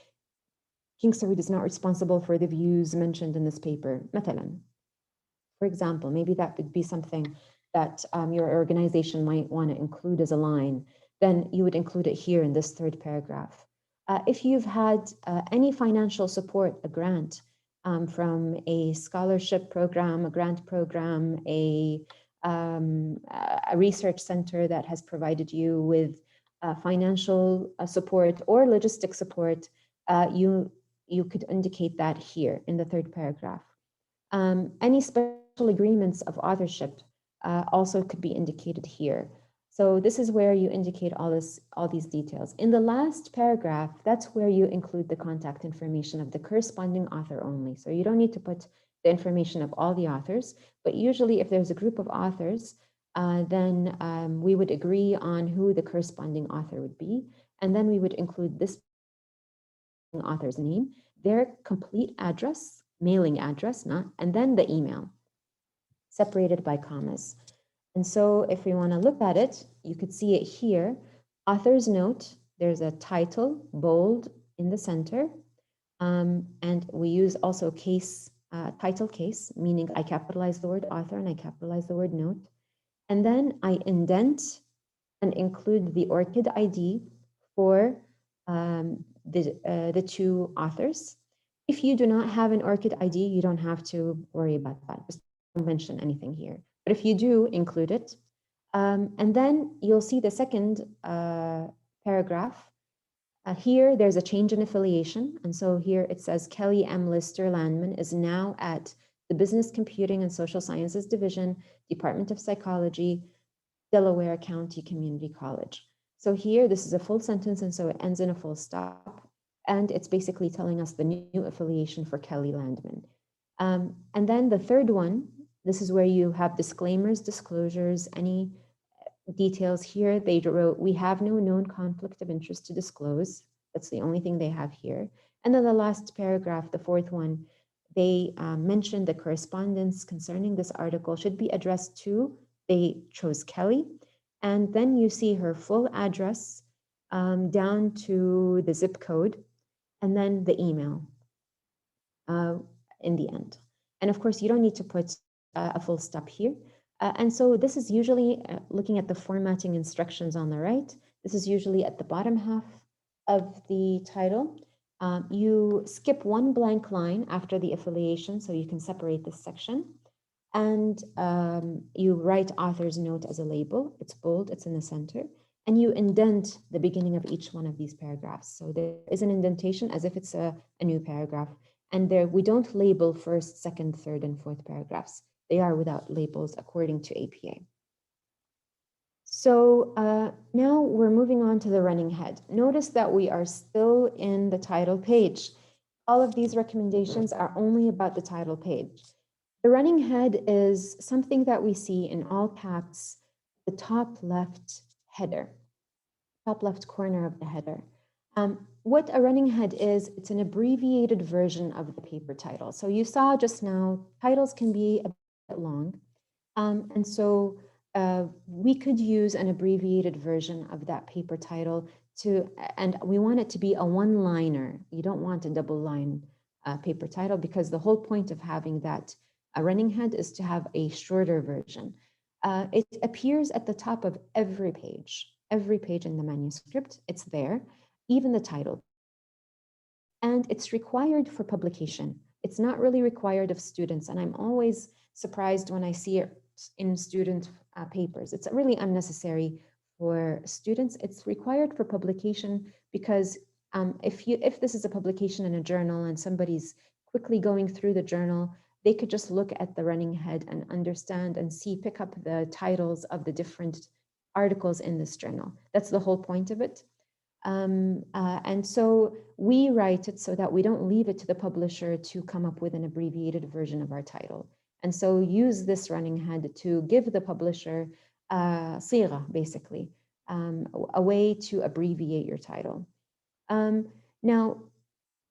King Saud is not responsible for the views mentioned in this paper, مثلا. For example, maybe that would be something that your organization might want to include as a line, then you would include it here in this third paragraph. If you've had any financial support, a grant from a scholarship program, a grant program, a research center that has provided you with financial support or logistic support, you could indicate that here in the third paragraph. Any special agreements of authorship also could be indicated here. So this is where you indicate all these details. In the last paragraph, that's where you include the contact information of the corresponding author only. So you don't need to put the information of all the authors, but usually if there's a group of authors, then we would agree on who the corresponding author would be. And then we would include this author's name, their complete address, mailing address, and then the email, separated by commas. And so if we want to look at it, you could see it here. Author's note, there's a title, bold in the center. And we use also case, title case, meaning I capitalize the word author and I capitalize the word note. And then I indent and include the ORCID ID for the two authors. If you do not have an ORCID ID, you don't have to worry about that. Just don't mention anything here. But if you do, include it. And then you'll see the second paragraph. Here, there's a change in affiliation. And so here it says Kelly M. Lister Landman is now at the Business Computing and Social Sciences Division, Department of Psychology, Delaware County Community College. So here, this is a full sentence, and so it ends in a full stop. And it's basically telling us the new affiliation for Kelly Landman. And then the third one, this is where you have disclaimers, disclosures, any details here. They wrote, we have no known conflict of interest to disclose. That's the only thing they have here. And then the last paragraph, the fourth one, they mentioned the correspondence concerning this article should be addressed to, they chose Kelly. And then you see her full address down to the zip code, and then the email in the end. And of course, you don't need to put a full stop here. And so this is usually looking at the formatting instructions on the right. This is usually at the bottom half of the title. You skip one blank line after the affiliation, so you can separate this section. And you write author's note as a label. It's bold, it's in the center. And you indent the beginning of each one of these paragraphs. So there is an indentation as if it's a new paragraph. And there we don't label first, second, third, and fourth paragraphs. They are without labels according to APA. So now we're moving on to the running head. Notice that we are still in the title page. All of these recommendations are only about the title page. The running head is something that we see in all caps, the top left header, top left corner of the header. What a running head is, it's an abbreviated version of the paper title. So you saw just now, titles can be a bit long. And so we could use an abbreviated version of that paper title and we want it to be a one-liner. You don't want a double line paper title because the whole point of having that running head is to have a shorter version. It appears at the top of every page in the manuscript. It's there, even the title. And it's required for publication. It's not really required of students. And I'm always surprised when I see it in student papers. It's really unnecessary for students. It's required for publication because if this is a publication in a journal and somebody's quickly going through the journal, they could just look at the running head and understand and pick up the titles of the different articles in this journal. That's the whole point of it. And so we write it so that we don't leave it to the publisher to come up with an abbreviated version of our title. And so use this running head to give the publisher صيغة, basically, a way to abbreviate your title. Now,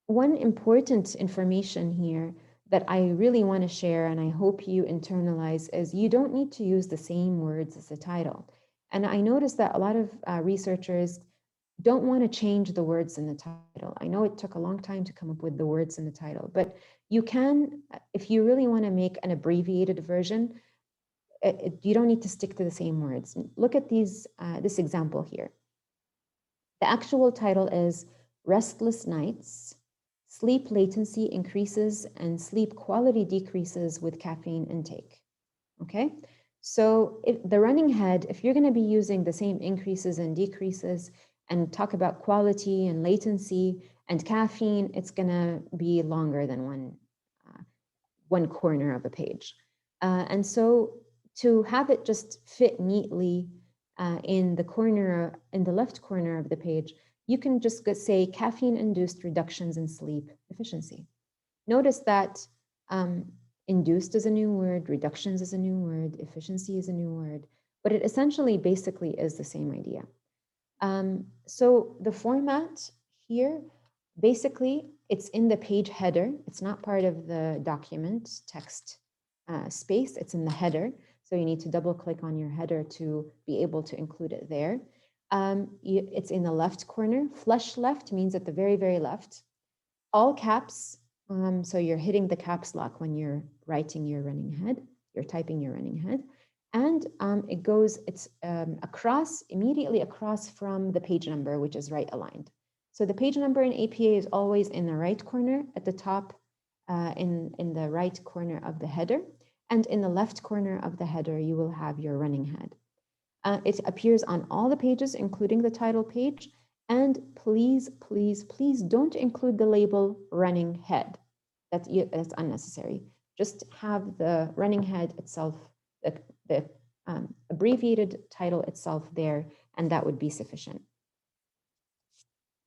one important information here that I really want to share, and I hope you internalize, is you don't need to use the same words as the title. And I noticed that a lot of researchers don't want to change the words in the title. I know it took a long time to come up with the words in the title, but you can, if you really want to make an abbreviated version, you don't need to stick to the same words. Look at this example here. The actual title is Restless Nights, Sleep Latency Increases and Sleep Quality Decreases with Caffeine Intake. Okay, so if the running head, if you're going to be using the same increases and decreases and talk about quality and latency and caffeine, it's going to be longer than one corner of a page. And so to have it just fit neatly in the left corner of the page, you can just say caffeine-induced reductions in sleep efficiency. Notice that induced is a new word, reductions is a new word, efficiency is a new word, but it essentially basically is the same idea. So the format here, basically, it's in the page header. It's not part of the document text space. It's in the header. So you need to double click on your header to be able to include it there. It's in the left corner. Flush left means at the very, very left. All caps. So you're hitting the caps lock when you're writing your running head. You're typing your running head. And it's immediately across from the page number, which is right aligned. So the page number in APA is always in the right corner at the top, in the right corner of the header. And in the left corner of the header, you will have your running head. It appears on all the pages, including the title page. And please, please, please don't include the label running head. That's unnecessary. Just have the running head itself, the abbreviated title itself there, and that would be sufficient.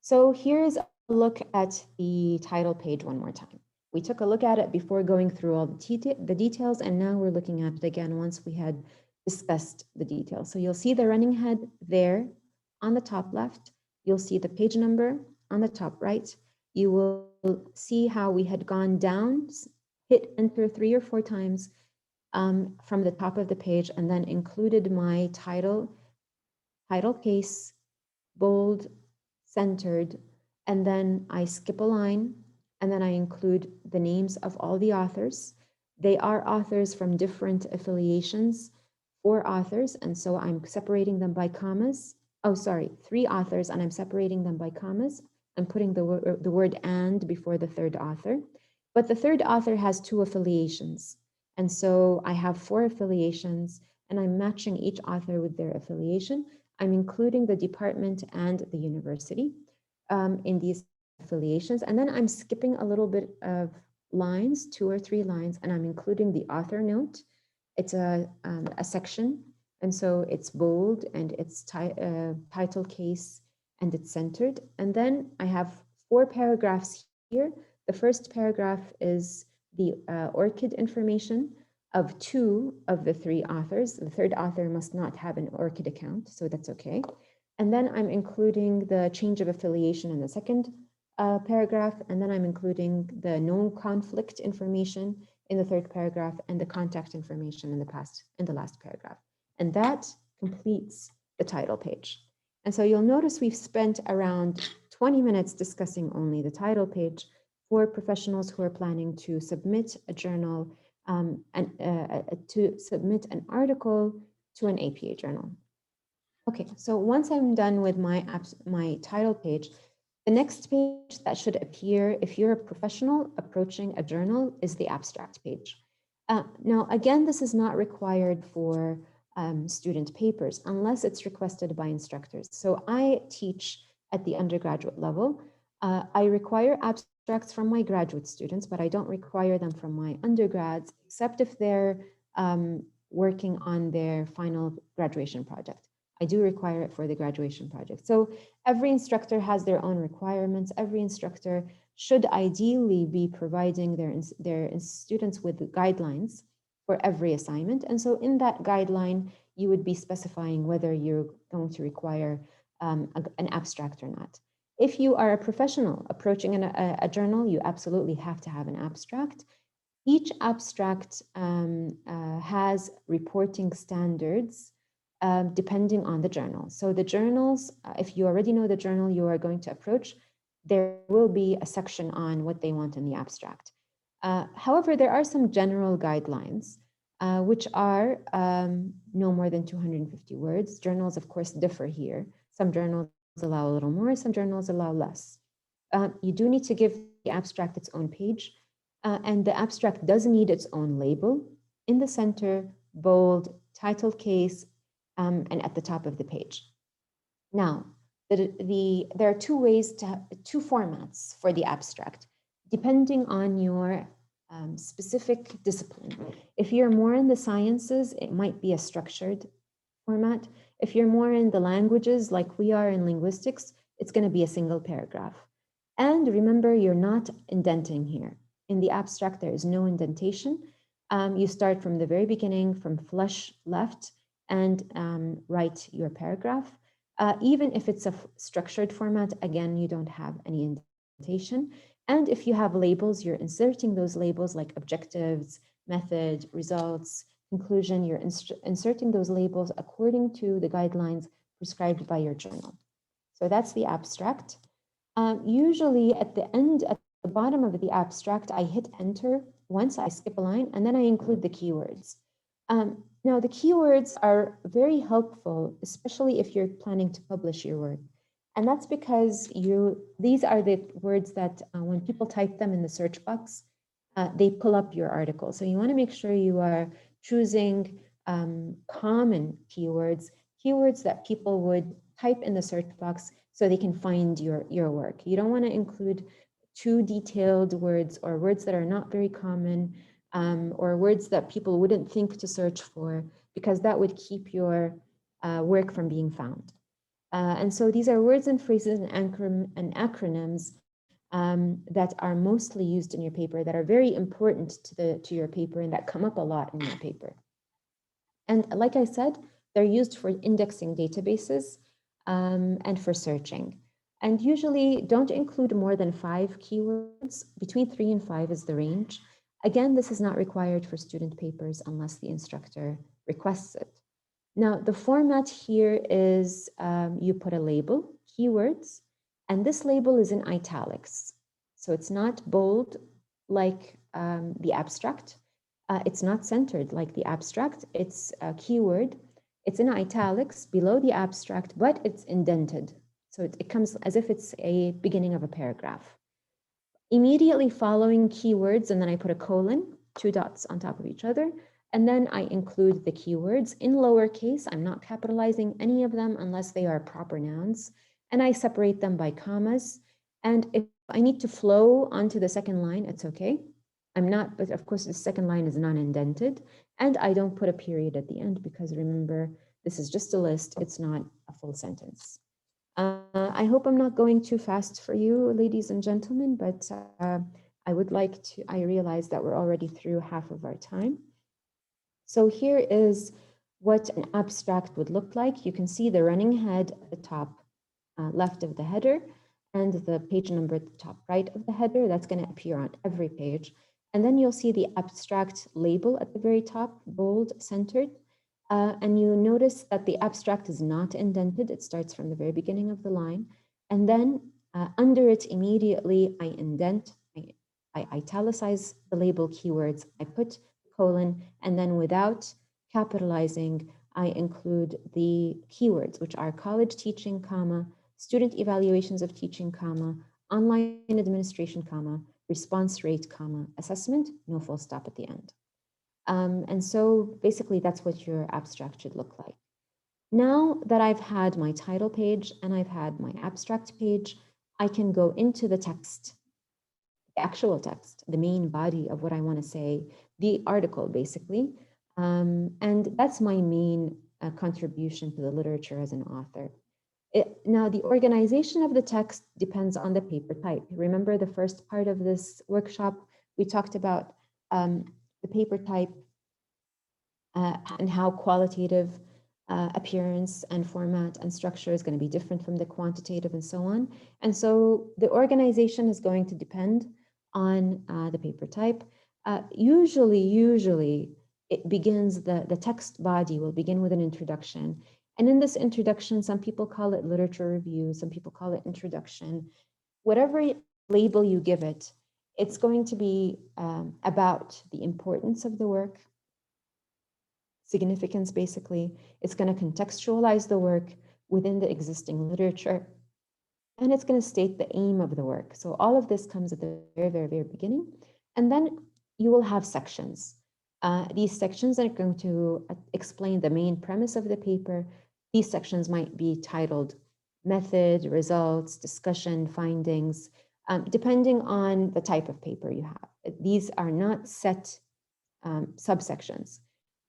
So here's a look at the title page one more time. We took a look at it before going through all the details, and now we're looking at it again once we had discussed the details. So you'll see the running head there on the top left. You'll see the page number on the top right. You will see how we had gone down, hit enter 3 or 4 times from the top of the page, and then included my title case, bold, centered, and then I skip a line, and then I include the names of all the authors. They are authors from different affiliations, 4 authors, and so I'm separating them by commas. Oh, sorry, 3 authors, and I'm separating them by commas. I'm putting the word and before the third author. But the third author has 2 affiliations. And so I have 4 affiliations, and I'm matching each author with their affiliation. I'm including the department and the university in these affiliations. And then I'm skipping a little bit of lines, 2 or 3 lines, and I'm including the author note. It's a section, and so it's bold and it's title case and it's centered. And then I have 4 paragraphs here. The first paragraph is the ORCID information of 2 of the 3 authors. The third author must not have an ORCID account, so that's okay. And then I'm including the change of affiliation in the second paragraph, and then I'm including the no conflict information in the third paragraph and the contact information in the last paragraph. And that completes the title page. And so you'll notice we've spent around 20 minutes discussing only the title page for professionals who are planning to submit a journal and to submit an article to an APA journal. Okay, so once I'm done with my title page, the next page that should appear if you're a professional approaching a journal is the abstract page. Now, again, this is not required for student papers unless it's requested by instructors. So I teach at the undergraduate level. I require abstracts from my graduate students, but I don't require them from my undergrads, except if they're working on their final graduation project. I do require it for the graduation project. So every instructor has their own requirements. Every instructor should ideally be providing their students with guidelines for every assignment. And so in that guideline, you would be specifying whether you're going to require an abstract or not. If you are a professional approaching a journal, you absolutely have to have an abstract. Each abstract has reporting standards depending on the journal. So the journals, if you already know the journal you are going to approach, there will be a section on what they want in the abstract. However, there are some general guidelines, which are no more than 250 words. Journals, of course, differ here. Some journals allow a little more, some journals allow less. You do need to give the abstract its own page, and the abstract does need its own label in the center, bold, title case, and at the top of the page. Now, there are 2 ways to 2 formats for the abstract, depending on your specific discipline. If you're more in the sciences, it might be a structured format. If you're more in the languages, like we are in linguistics, it's going to be a single paragraph. And remember, you're not indenting here. In the abstract, there is no indentation. You start from the very beginning, from flush left, and write your paragraph. Even if it's a structured format, again, you don't have any indentation. And if you have labels, you're inserting those labels like objectives, method, results, conclusion. You're inserting those labels according to the guidelines prescribed by your journal. So that's the abstract. Usually at the end, at the bottom of the abstract, I hit enter once, I skip a line, and then I include the keywords. Now, the keywords are very helpful, especially if you're planning to publish your work. And that's because these are the words that when people type them in the search box, they pull up your article. So you want to make sure you are choosing common keywords, keywords that people would type in the search box so they can find your work. You don't want to include too detailed words or words that are not very common, or words that people wouldn't think to search for, because that would keep your work from being found. And so these are words and phrases and acronyms that are mostly used in your paper, that are very important to your paper and that come up a lot in your paper. And like I said, they're used for indexing databases and for searching. And usually don't include more than 5 keywords. Between 3 and 5 is the range. Again, this is not required for student papers unless the instructor requests it. Now, the format here is you put a label, keywords, and this label is in italics. So it's not bold like the abstract. It's not centered like the abstract. It's a keyword. It's in italics below the abstract, but it's indented. So it comes as if it's a beginning of a paragraph. Immediately following keywords, and then I put a colon, 2 dots on top of each other, and then I include the keywords in lowercase. I'm not capitalizing any of them unless they are proper nouns, and I separate them by commas. And if I need to flow onto the second line, it's okay. I'm not, but of course the second line is non-indented, and I don't put a period at the end because remember, this is just a list, it's not a full sentence. I hope I'm not going too fast for you, ladies and gentlemen, but I would like to, I realize that we're already through half of our time. So here is what an abstract would look like. You can see the running head at the top left of the header and the page number at the top right of the header. That's going to appear on every page. And then you'll see the abstract label at the very top, bold, centered. And you notice that the abstract is not indented. It starts from the very beginning of the line. And then under it immediately, I indent, I italicize the label keywords, I put colon, and then without capitalizing, I include the keywords, which are college teaching, comma, student evaluations of teaching, comma, online administration, comma, response rate, comma, assessment, no full stop at the end. And so basically that's what your abstract should look like. Now that I've had my title page and I've had my abstract page, I can go into the text, the actual text, the main body of what I want to say, the article basically. And that's my main contribution to the literature as an author. Now, the organization of the text depends on the paper type. Remember the first part of this workshop, we talked about the paper type and how qualitative appearance and format and structure is going to be different from the quantitative and so on. And so the organization is going to depend on the paper type. Usually it begins, the text body will begin with an introduction. And in this introduction, some people call it literature review, some people call it introduction. Whatever label you give it, it's going to be about the importance of the work, significance basically. It's going to contextualize the work within the existing literature, and it's going to state the aim of the work. So all of this comes at the very beginning, and then you will have sections. These sections are going to explain the main premise of the paper. These sections might be titled method, results, discussion, findings, depending on the type of paper you have. These are not set subsections.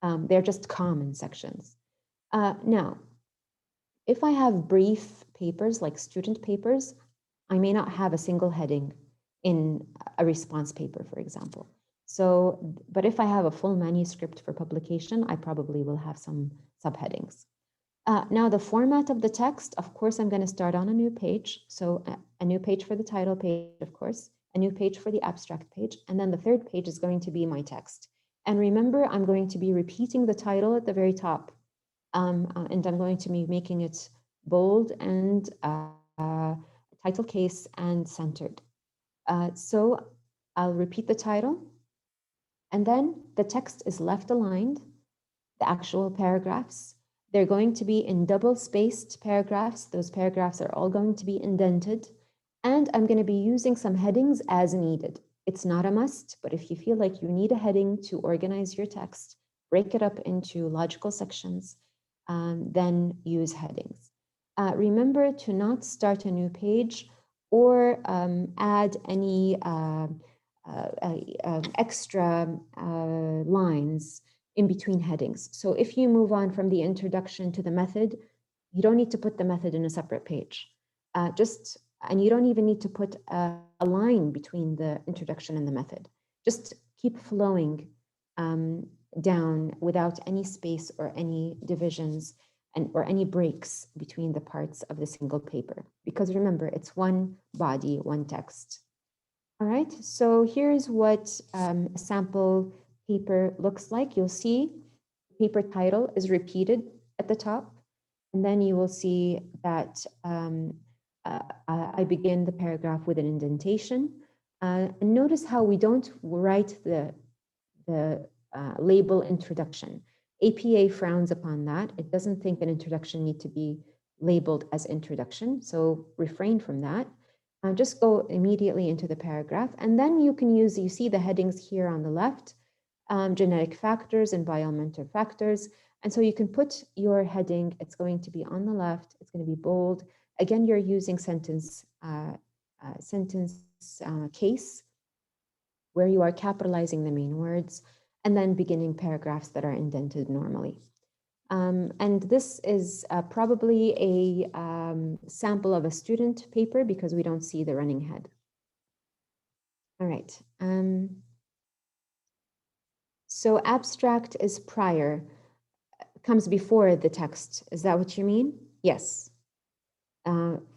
They're just common sections. Now, if I have brief papers like student papers, I may not have a single heading in a response paper, for example. So, but if I have a full manuscript for publication, I probably will have some subheadings. Now, the format of the text, of course, I'm going to start on a new page. So a new page for the title page, of course, a new page for the abstract page, and then the third page is going to be my text. And remember, I'm going to be repeating the title at the very top, and I'm going to be making it bold and title case and centered. So I'll repeat the title, and then the text is left aligned, the actual paragraphs. They're going to be in double-spaced paragraphs. Those paragraphs are all going to be indented, and I'm going to be using some headings as needed. It's not a must, but if you feel like you need a heading to organize your text, break it up into logical sections, then use headings. Remember to not start a new page or add any extra lines in between headings. So if you move on from the introduction to the method, you don't need to put the method in a separate page. And you don't even need to put a line between the introduction and the method. Just keep flowing down without any space or any divisions or any breaks between the parts of the single paper. Because remember, it's one body, one text. All right, so here's what a sample paper looks like. You'll see the paper title is repeated at the top, and then you will see that I begin the paragraph with an indentation. And notice how we don't write the label introduction. APA frowns upon that. It doesn't think an introduction need to be labeled as introduction, so refrain from that. Just go immediately into the paragraph, and then you can use, you see the headings here on the left, genetic factors, environmental factors, and so you can put your heading, it's going to be on the left, it's going to be bold. Again, you're using sentence case, where you are capitalizing the main words, and then beginning paragraphs that are indented normally. And this is probably a sample of a student paper because we don't see the running head. All right. So abstract is prior, comes before the text. Is that what you mean? Yes.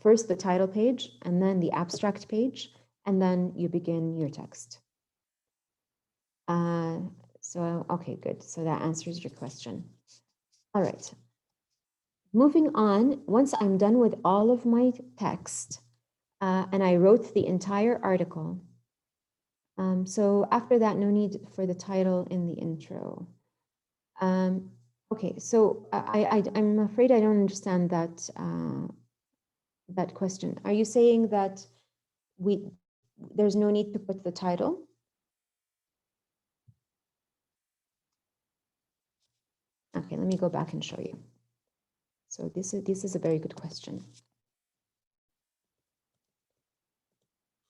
First the title page, and then the abstract page, and then you begin your text. So, okay, good. So that answers your question. All right. Moving on, once I'm done with all of my text, and I wrote the entire article, so after that, no need for the title in the intro. Okay, so I'm afraid I don't understand that, that question. Are you saying that there's no need to put the title? Okay, let me go back and show you. So this is a very good question.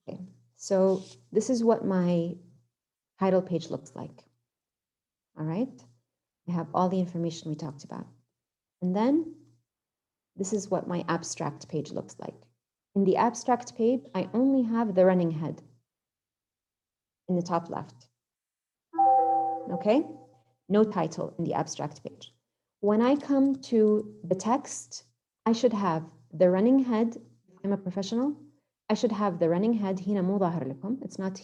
Okay, so this is what my title page looks like. All right, I have all the information we talked about. And then this is what my abstract page looks like. In the abstract page, I only have the running head in the top left. Okay, no title in the abstract page. When I come to the text, I should have the running head. I'm a professional. I should have the running head. هنا مو ظاهر لكم. It's not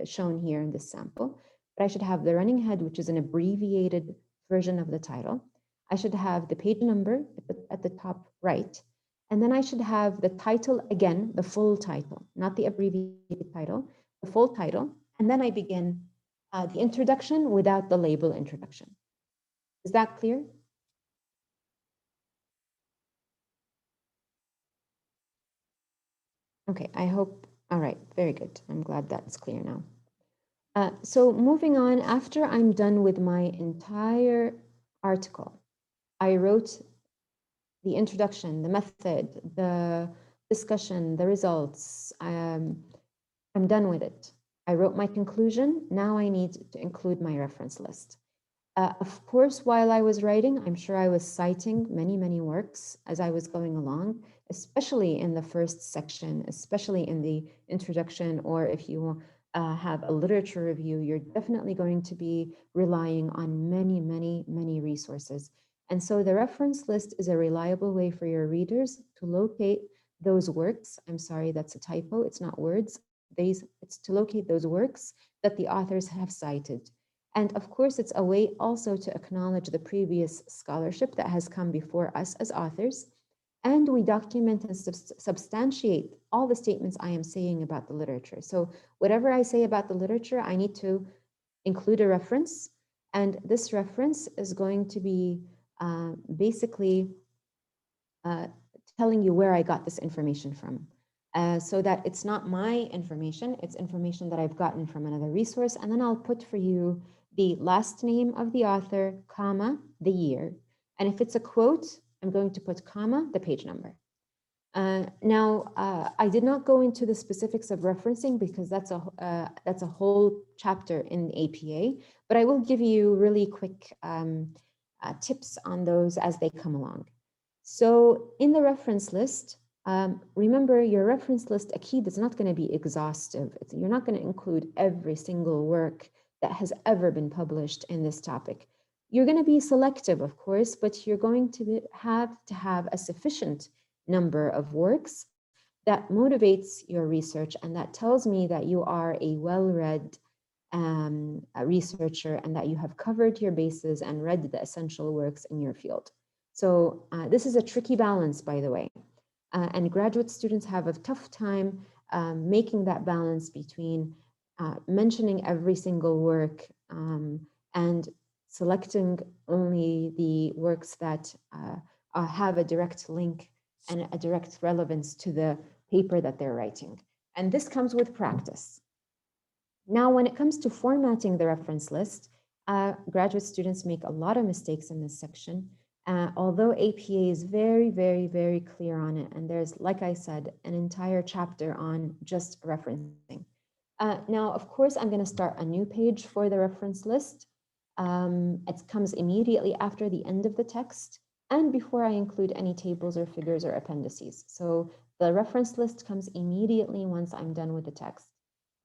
shown here in this sample, but I should have the running head, which is an abbreviated version of the title. I should have the page number at the top right. And then I should have the title again, the full title, not the abbreviated title, the full title. And then I begin the introduction without the label introduction. Is that clear? Okay, I hope, all right, very good. I'm glad that's clear now. So moving on, after I'm done with my entire article, I wrote the introduction, the method, the discussion, the results. I'm done with it. I wrote my conclusion. Now I need to include my reference list. Of course, while I was writing, I'm sure I was citing many, many works as I was going along, especially in the first section, especially in the introduction, or if you have a literature review, you're definitely going to be relying on many, many, many resources. And so the reference list is a reliable way for your readers to locate those works. I'm sorry, that's a typo. It's not words. It's to locate those works that the authors have cited. And of course, it's a way also to acknowledge the previous scholarship that has come before us as authors. And we document and substantiate all the statements I am saying about the literature. So whatever I say about the literature, I need to include a reference. And this reference is going to be basically telling you where I got this information from. So that it's not my information, it's information that I've gotten from another resource. And then I'll put for you the last name of the author, comma, the year. And if it's a quote, I'm going to put comma, the page number. Now, I did not go into the specifics of referencing because that's a whole chapter in the APA, but I will give you really quick tips on those as they come along. So in the reference list, remember your reference list, akid, is not going to be exhaustive. You're not going to include every single work that has ever been published in this topic. You're going to be selective, of course, but you're going to have a sufficient number of works that motivates your research and that tells me that you are a well-read researcher and that you have covered your bases and read the essential works in your field. So this is a tricky balance, by the way. And graduate students have a tough time making that balance between mentioning every single work and selecting only the works that have a direct link and a direct relevance to the paper that they're writing. And this comes with practice. Now, when it comes to formatting the reference list, graduate students make a lot of mistakes in this section. Although APA is very, very, very clear on it, and there's, like I said, an entire chapter on just referencing. Now, of course, I'm going to start a new page for the reference list. It comes immediately after the end of the text and before I include any tables or figures or appendices. So the reference list comes immediately once I'm done with the text.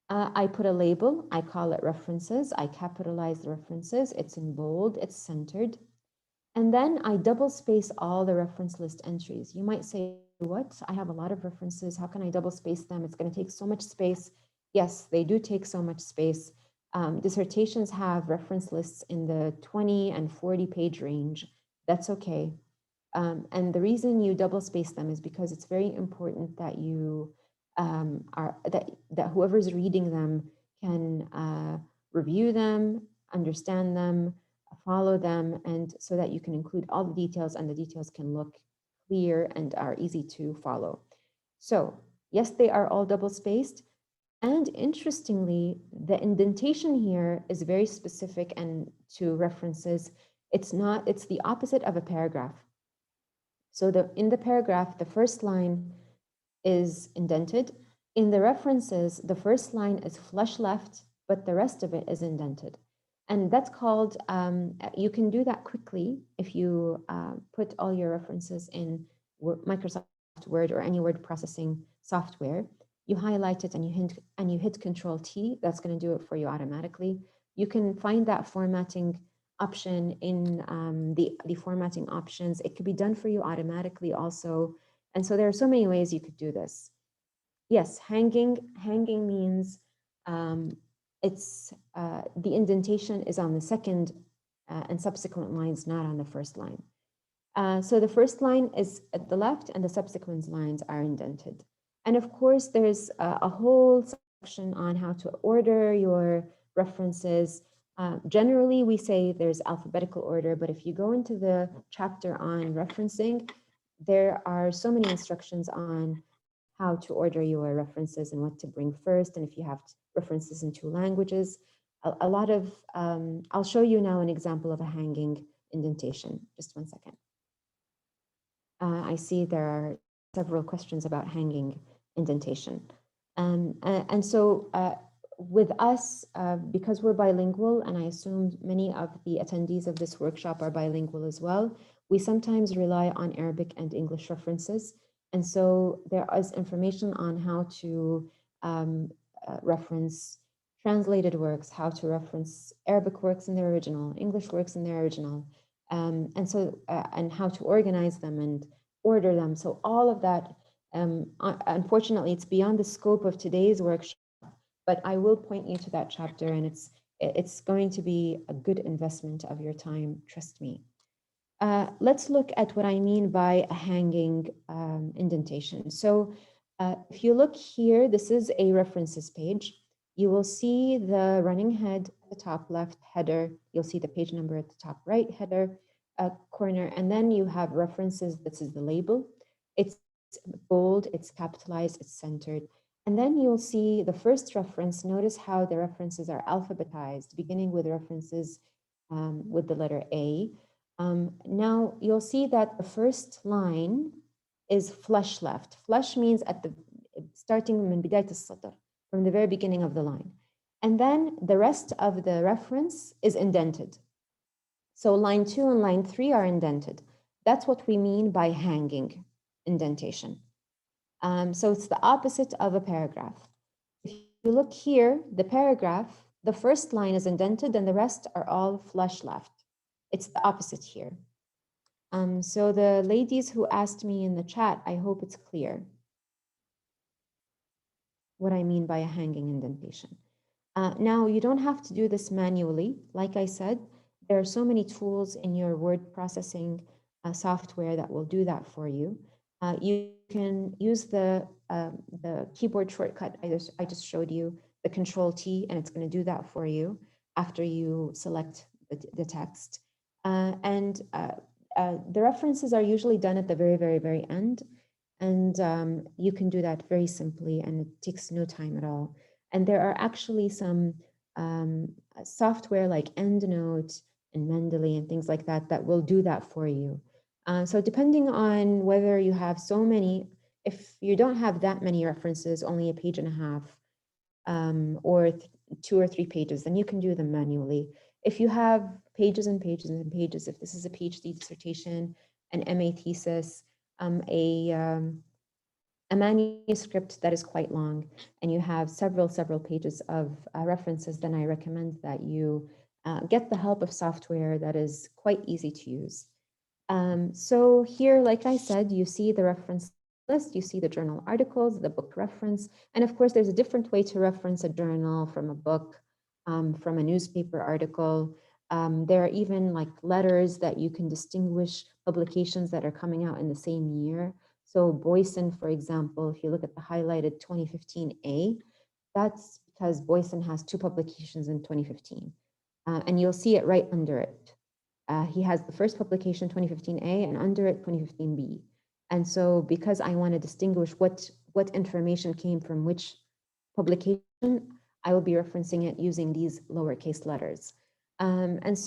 I put a label, I call it references, I capitalize the references, it's in bold, it's centered. And then I double space all the reference list entries. You might say, what? I have a lot of references. How can I double space them? It's going to take so much space. Yes, they do take so much space. Dissertations have reference lists in the 20 and 40 page range. That's okay. And the reason you double space them is because it's very important that you that whoever's reading them can review them, understand them, follow them, and so that you can include all the details and the details can look clear and are easy to follow. So yes, they are all double spaced. And interestingly, the indentation here is very specific and to references. It's the opposite of a paragraph. So in the paragraph, the first line is indented. In the references, the first line is flush left, but the rest of it is indented. And that's called, you can do that quickly if you put all your references in Microsoft Word or any word processing software. You highlight it and you hit Control T. That's going to do it for you automatically. You can find that formatting option in the formatting options. It could be done for you automatically also. And so there are so many ways you could do this. Yes, hanging means it's the indentation is on the second and subsequent lines, not on the first line. So the first line is at the left and the subsequent lines are indented. And of course, there's a whole section on how to order your references. Generally, we say there's alphabetical order, but if you go into the chapter on referencing, there are so many instructions on how to order your references and what to bring first, and if you have references in 2 languages. A lot of, I'll show you now an example of a hanging indentation. Just one second. I see there are several questions about hanging indentation. And so with us, because we're bilingual, and I assume many of the attendees of this workshop are bilingual as well, we sometimes rely on Arabic and English references. And so there is information on how to reference translated works, how to reference Arabic works in their original, English works in their original, and so and how to organize them and order them. So all of that, unfortunately, it's beyond the scope of today's workshop, but I will point you to that chapter, and it's going to be a good investment of your time, trust me. Let's look at what I mean by a hanging indentation. So if you look here, this is a references page. You will see the running head at the top left header. You'll see the page number at the top right header corner. And then you have references. This is the label. It's bold, it's capitalized, it's centered. And then you'll see the first reference. Notice how the references are alphabetized, beginning with references with the letter A. Now you'll see that the first line is flush left. Flush means at the starting من بداية السطر, from the very beginning of the line. And then the rest of the reference is indented. So line 2 and line 3 are indented. That's what we mean by hanging indentation. So it's the opposite of a paragraph. If you look here, the paragraph, the first line is indented and the rest are all flush left. It's the opposite here. So the ladies who asked me in the chat, I hope it's clear what I mean by a hanging indentation. Now, you don't have to do this manually. Like I said, there are so many tools in your word processing software that will do that for you. You can use the keyboard shortcut I just showed you, the Control T, and it's going to do that for you after you select the text. The references are usually done at the very, very, very end. And you can do that very simply, and it takes no time at all. And there are actually some software like EndNote and Mendeley and things like that that will do that for you. So depending on whether you have so many, if you don't have that many references, only a page and a half, or 2 or 3 pages, then you can do them manually. If you have pages and pages and pages, if this is a PhD dissertation, an MA thesis, a manuscript that is quite long, and you have several pages of references, then I recommend that you get the help of software that is quite easy to use. So here, like I said, you see the reference list, you see the journal articles, the book reference, and of course, there's a different way to reference a journal from a book, from a newspaper article. There are even like letters that you can distinguish publications that are coming out in the same year. So Boyson, for example, if you look at the highlighted 2015A, that's because Boyson has 2 publications in 2015. And you'll see it right under it. He has the first publication, 2015A, and under it, 2015B. And so because I want to distinguish what information came from which publication, I will be referencing it using these lowercase letters. And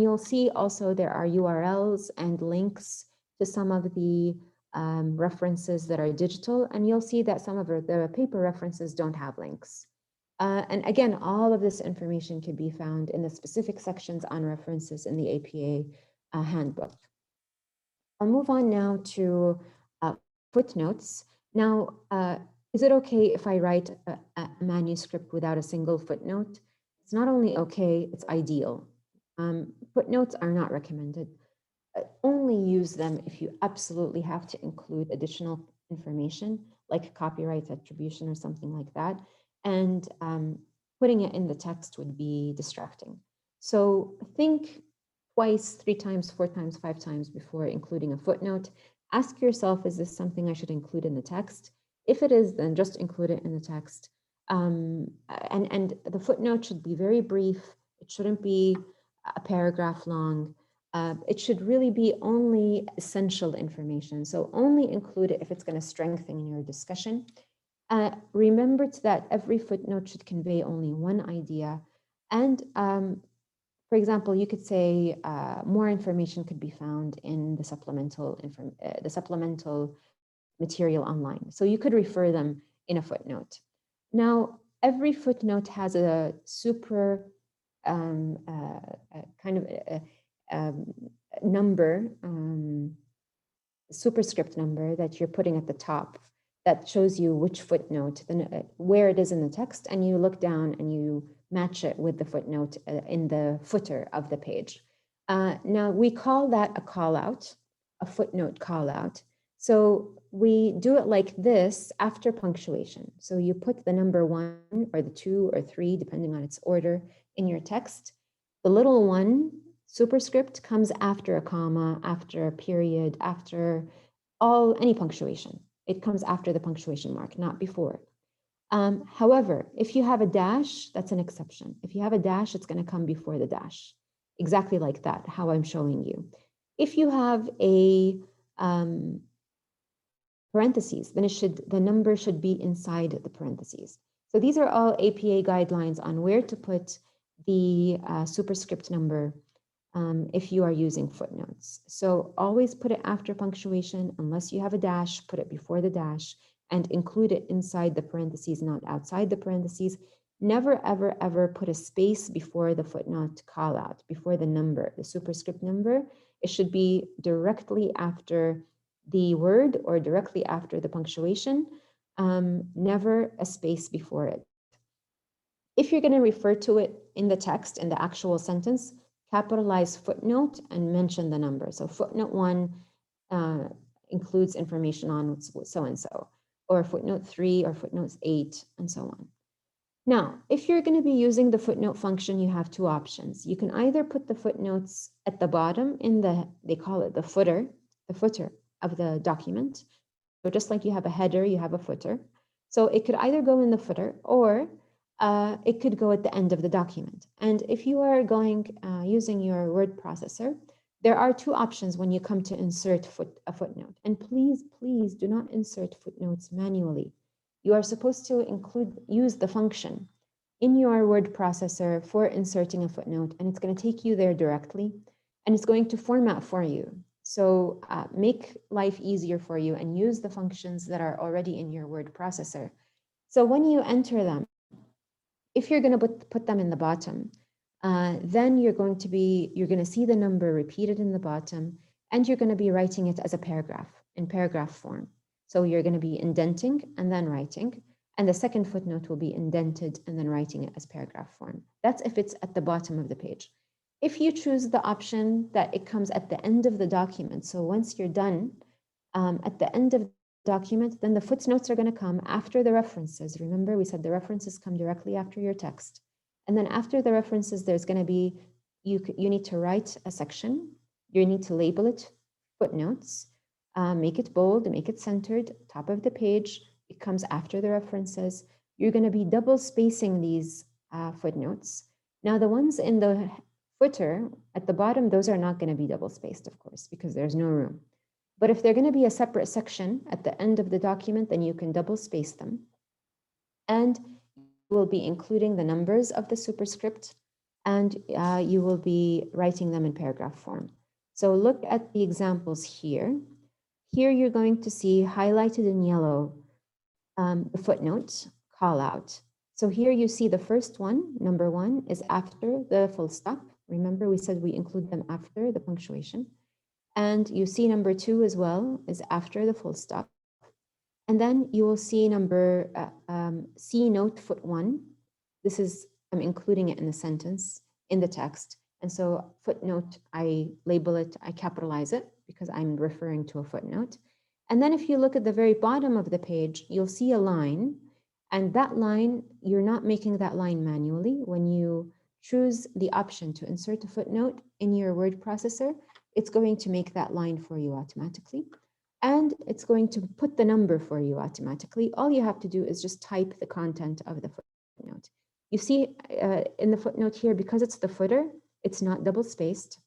you'll see also there are URLs and links to some of the references that are digital, and you'll see that some of the paper references don't have links. And again, all of this information can be found in the specific sections on references in the APA handbook. I'll move on now to footnotes. Now, is it okay if I write a manuscript without a single footnote? It's not only okay, it's ideal. Footnotes are not recommended. Only use them if you absolutely have to include additional information, like copyright attribution or something like that. And putting it in the text would be distracting. So think twice, 3 times, 4 times, 5 times before including a footnote. Ask yourself, is this something I should include in the text? If it is, then just include it in the text. And the footnote should be very brief. It shouldn't be a paragraph long. It should really be only essential information. So only include it if it's going to strengthen your discussion. Remember that every footnote should convey only one idea. And for example, you could say more information could be found in the supplemental material online. So you could refer them in a footnote. Now, every footnote has a super number, superscript number that you're putting at the top that shows you which footnote, where it is in the text, and you look down and you match it with the footnote in the footer of the page. Now, we call that a call out, a footnote call out. So we do it like this after punctuation. So you put the number 1 or the 2 or 3, depending on its order, in your text. The little 1 superscript comes after a comma, after a period, after any punctuation. It comes after the punctuation mark, not before. However, if you have a dash, that's an exception. If you have a dash, it's going to come before the dash, exactly like that, how I'm showing you. If you have a parentheses, then the number should be inside the parentheses. So these are all APA guidelines on where to put the superscript number if you are using footnotes. So always put it after punctuation. Unless you have a dash, put it before the dash and include it inside the parentheses, not outside the parentheses. Never, ever, ever put a space before the footnote call out, before the number, the superscript number. It should be directly after the word or directly after the punctuation, never a space before it. If you're going to refer to it in the text, in the actual sentence, capitalize footnote and mention the number. So footnote 1 includes information on so-and-so, or footnote 3 or footnote 8, and so on. Now, if you're going to be using the footnote function, you have 2 options. You can either put the footnotes at the bottom in they call it the footer of the document. So just like you have a header, you have a footer. So it could either go in the footer, or it could go at the end of the document. And if you are going using your word processor, there are two options when you come to insert a footnote. And please, please do not insert footnotes manually. You are supposed to use the function in your word processor for inserting a footnote, and it's going to take you there directly, and it's going to format for you. So make life easier for you and use the functions that are already in your word processor. So when you enter them, if you're going to put them in the bottom, then you're going to see the number repeated in the bottom, and you're going to be writing it as a paragraph in paragraph form. So you're going to be indenting and then writing, and the second footnote will be indented and then writing it as paragraph form. That's if it's at the bottom of the page. If you choose the option that it comes at the end of the document, so once you're done, at the end of the document, then the footnotes are going to come after the references. Remember, we said the references come directly after your text. And then after the references, there's going to be, you need to write a section. You need to label it footnotes, make it bold, make it centered, top of the page. It comes after the references. You're going to be double spacing these footnotes. Now, the ones in the footer at the bottom, those are not going to be double spaced, of course, because there's no room. But if they're going to be a separate section at the end of the document, then you can double space them. And you will be including the numbers of the superscript, and you will be writing them in paragraph form. So look at the examples here. Here you're going to see highlighted in yellow the footnote call out. So here you see the first one, number 1, is after the full stop. Remember, we said we include them after the punctuation. And you see number 2 as well is after the full stop. And then you will see number C note foot 1. This is, I'm including it in the sentence, in the text. And so footnote, I label it, I capitalize it because I'm referring to a footnote. And then if you look at the very bottom of the page, you'll see a line. And that line, you're not making that line manually. When you choose the option to insert a footnote in your word processor, it's going to make that line for you automatically. And it's going to put the number for you automatically. All you have to do is just type the content of the footnote. You see in the footnote here, because it's the footer, it's not double spaced,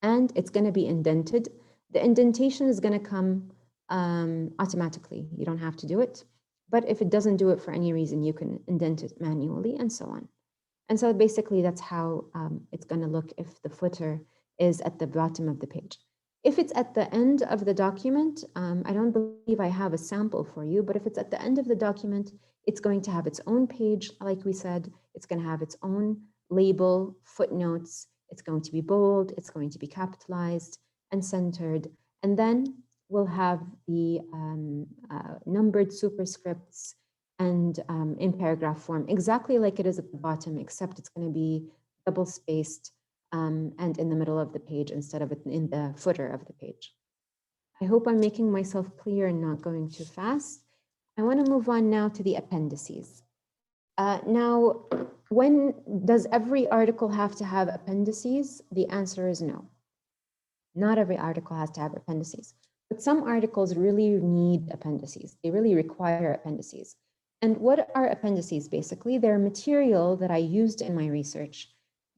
and it's going to be indented. The indentation is going to come automatically. You don't have to do it. But if it doesn't do it for any reason, you can indent it manually and so on. And so basically that's how it's going to look if the footer is at the bottom of the page. If it's at the end of the document, I don't believe I have a sample for you, but if it's at the end of the document, it's going to have its own page. Like we said, it's going to have its own label, footnotes. It's going to be bold. It's going to be capitalized and centered. And then we'll have the numbered superscripts and in paragraph form, exactly like it is at the bottom, except it's going to be double spaced and in the middle of the page instead of in the footer of the page. I hope I'm making myself clear and not going too fast. I want to move on now to the appendices. Now, when does every article have to have appendices? The answer is no. Not every article has to have appendices, but some articles really need appendices. They really require appendices. And what are appendices? Basically, they're material that I used in my research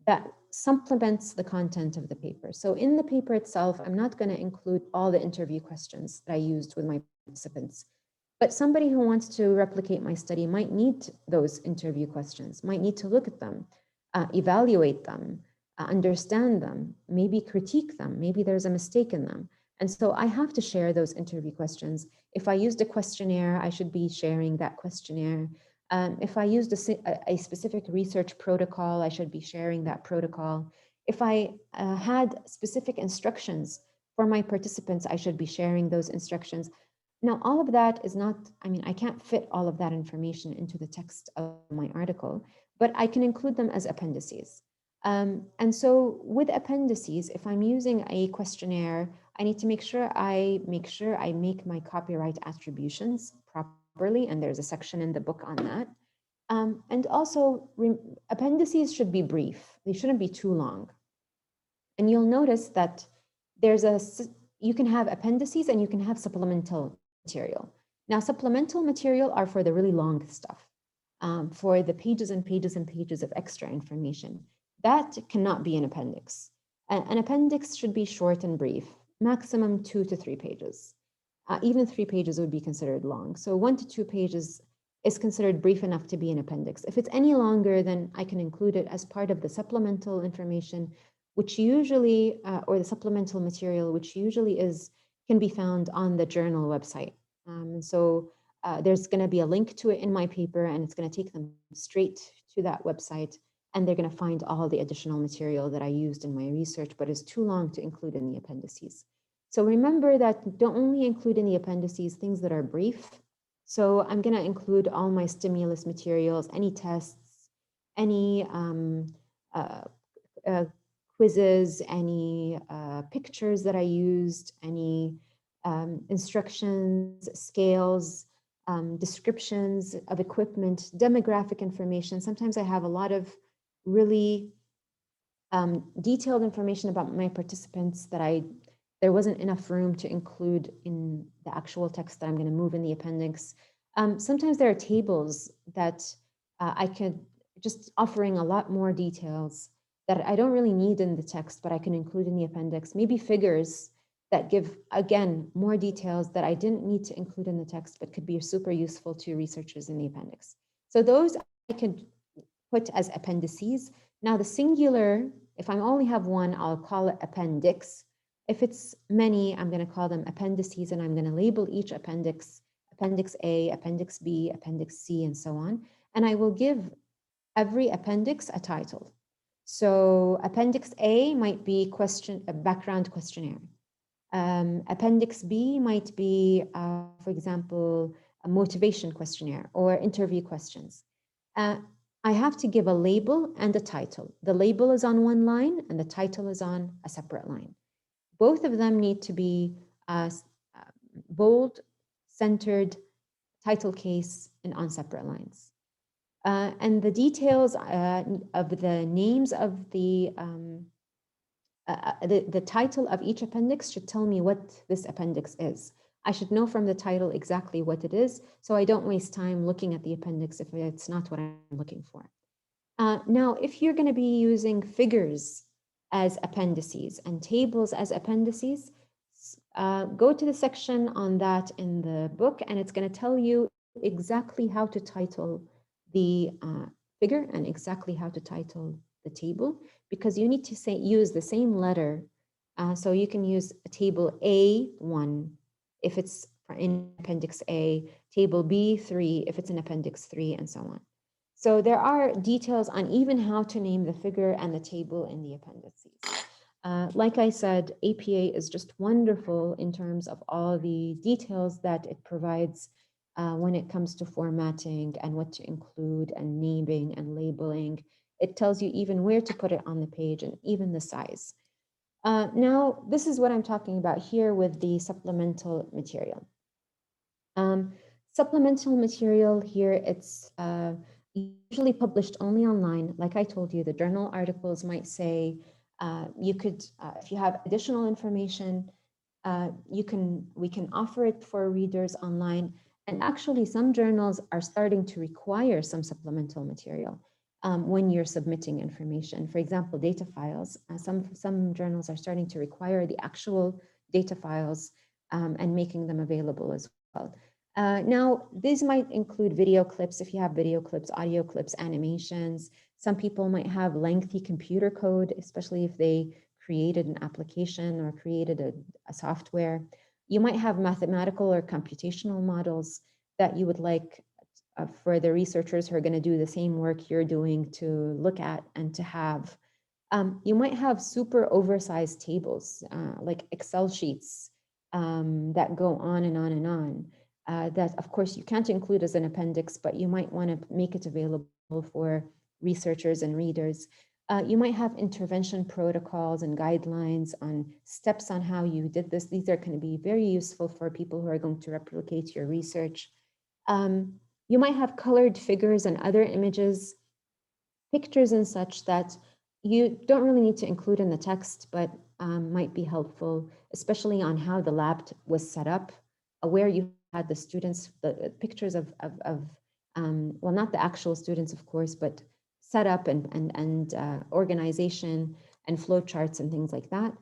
that supplements the content of the paper. So in the paper itself, I'm not going to include all the interview questions that I used with my participants. But somebody who wants to replicate my study might need those interview questions, might need to look at them, evaluate them, understand them, maybe critique them, maybe there's a mistake in them. And so I have to share those interview questions. If I used a questionnaire, I should be sharing that questionnaire. If I used a specific research protocol, I should be sharing that protocol. If I had specific instructions for my participants, I should be sharing those instructions. Now, all of that is not, I mean, I can't fit all of that information into the text of my article, but I can include them as appendices. And so with appendices, if I'm using a questionnaire, I need to make sure I make my copyright attributions properly, and there's a section in the book on that. And also, appendices should be brief. They shouldn't be too long. And you'll notice that you can have appendices and you can have supplemental material. Now, supplemental material are for the really long stuff. for the pages and pages and pages of extra information. That cannot be an appendix. An appendix should be short and brief, maximum 2 to 3 pages. Even 3 pages would be considered long. So 1 to 2 pages is considered brief enough to be an appendix. If it's any longer, then I can include it as part of the supplemental information, which usually, or the supplemental material, which usually can be found on the journal website. So there's going to be a link to it in my paper, and it's going to take them straight to that website, and they're going to find all the additional material that I used in my research, but is too long to include in the appendices. So remember that don't only include in the appendices things that are brief. So I'm going to include all my stimulus materials, any tests, any quizzes, any pictures that I used, any instructions, scales, descriptions of equipment, demographic information. Sometimes I have a lot of really detailed information about my participants that there wasn't enough room to include in the actual text that I'm going to move in the appendix. Sometimes there are tables that I could just offering a lot more details that I don't really need in the text, but I can include in the appendix. Maybe figures that give, again, more details that I didn't need to include in the text, but could be super useful to researchers in the appendix. So those I could put as appendices. Now the singular, if I only have one, I'll call it appendix. If it's many, I'm going to call them appendices, and I'm going to label each appendix, Appendix A, Appendix B, Appendix C, and so on. And I will give every appendix a title. So Appendix A might be a background questionnaire. Appendix B might be, for example, a motivation questionnaire or interview questions. I have to give a label and a title. The label is on one line and the title is on a separate line. Both of them need to be bold, centered, title case, and on separate lines. And the details of the names of the title of each appendix should tell me what this appendix is. I should know from the title exactly what it is, so I don't waste time looking at the appendix if it's not what I'm looking for. Now, if you're going to be using figures as appendices and tables as appendices, go to the section on that in the book, and it's going to tell you exactly how to title the figure and exactly how to title the table, because you need to use the same letter. So you can use a table A1 if it's in Appendix A, table B3 if it's in Appendix 3, and so on. So there are details on even how to name the figure and the table in the appendices. Like I said, APA is just wonderful in terms of all the details that it provides when it comes to formatting and what to include and naming and labeling. It tells you even where to put it on the page and even the size. Now, this is what I'm talking about here with the supplemental material. Supplemental material here, it's usually published only online. Like I told you, the journal articles might say you could, if you have additional information, we can offer it for readers online. And actually, some journals are starting to require some supplemental material when you're submitting information. For example, data files. Some journals are starting to require the actual data files and making them available as well. Now, these might include video clips, if you have video clips, audio clips, animations. Some people might have lengthy computer code, especially if they created an application or created a software. You might have mathematical or computational models that you would like for the researchers who are going to do the same work you're doing to look at and to have. You might have super oversized tables, like Excel sheets that go on and on and on. That, of course, you can't include as an appendix, but you might want to make it available for researchers and readers. You might have intervention protocols and guidelines on steps on how you did this. These are going to be very useful for people who are going to replicate your research. You might have colored figures and other images, pictures and such that you don't really need to include in the text, but might be helpful, especially on how the lab was set up, where you had the students, the pictures of well, not the actual students, of course, but setup and organization and flow charts and things like that.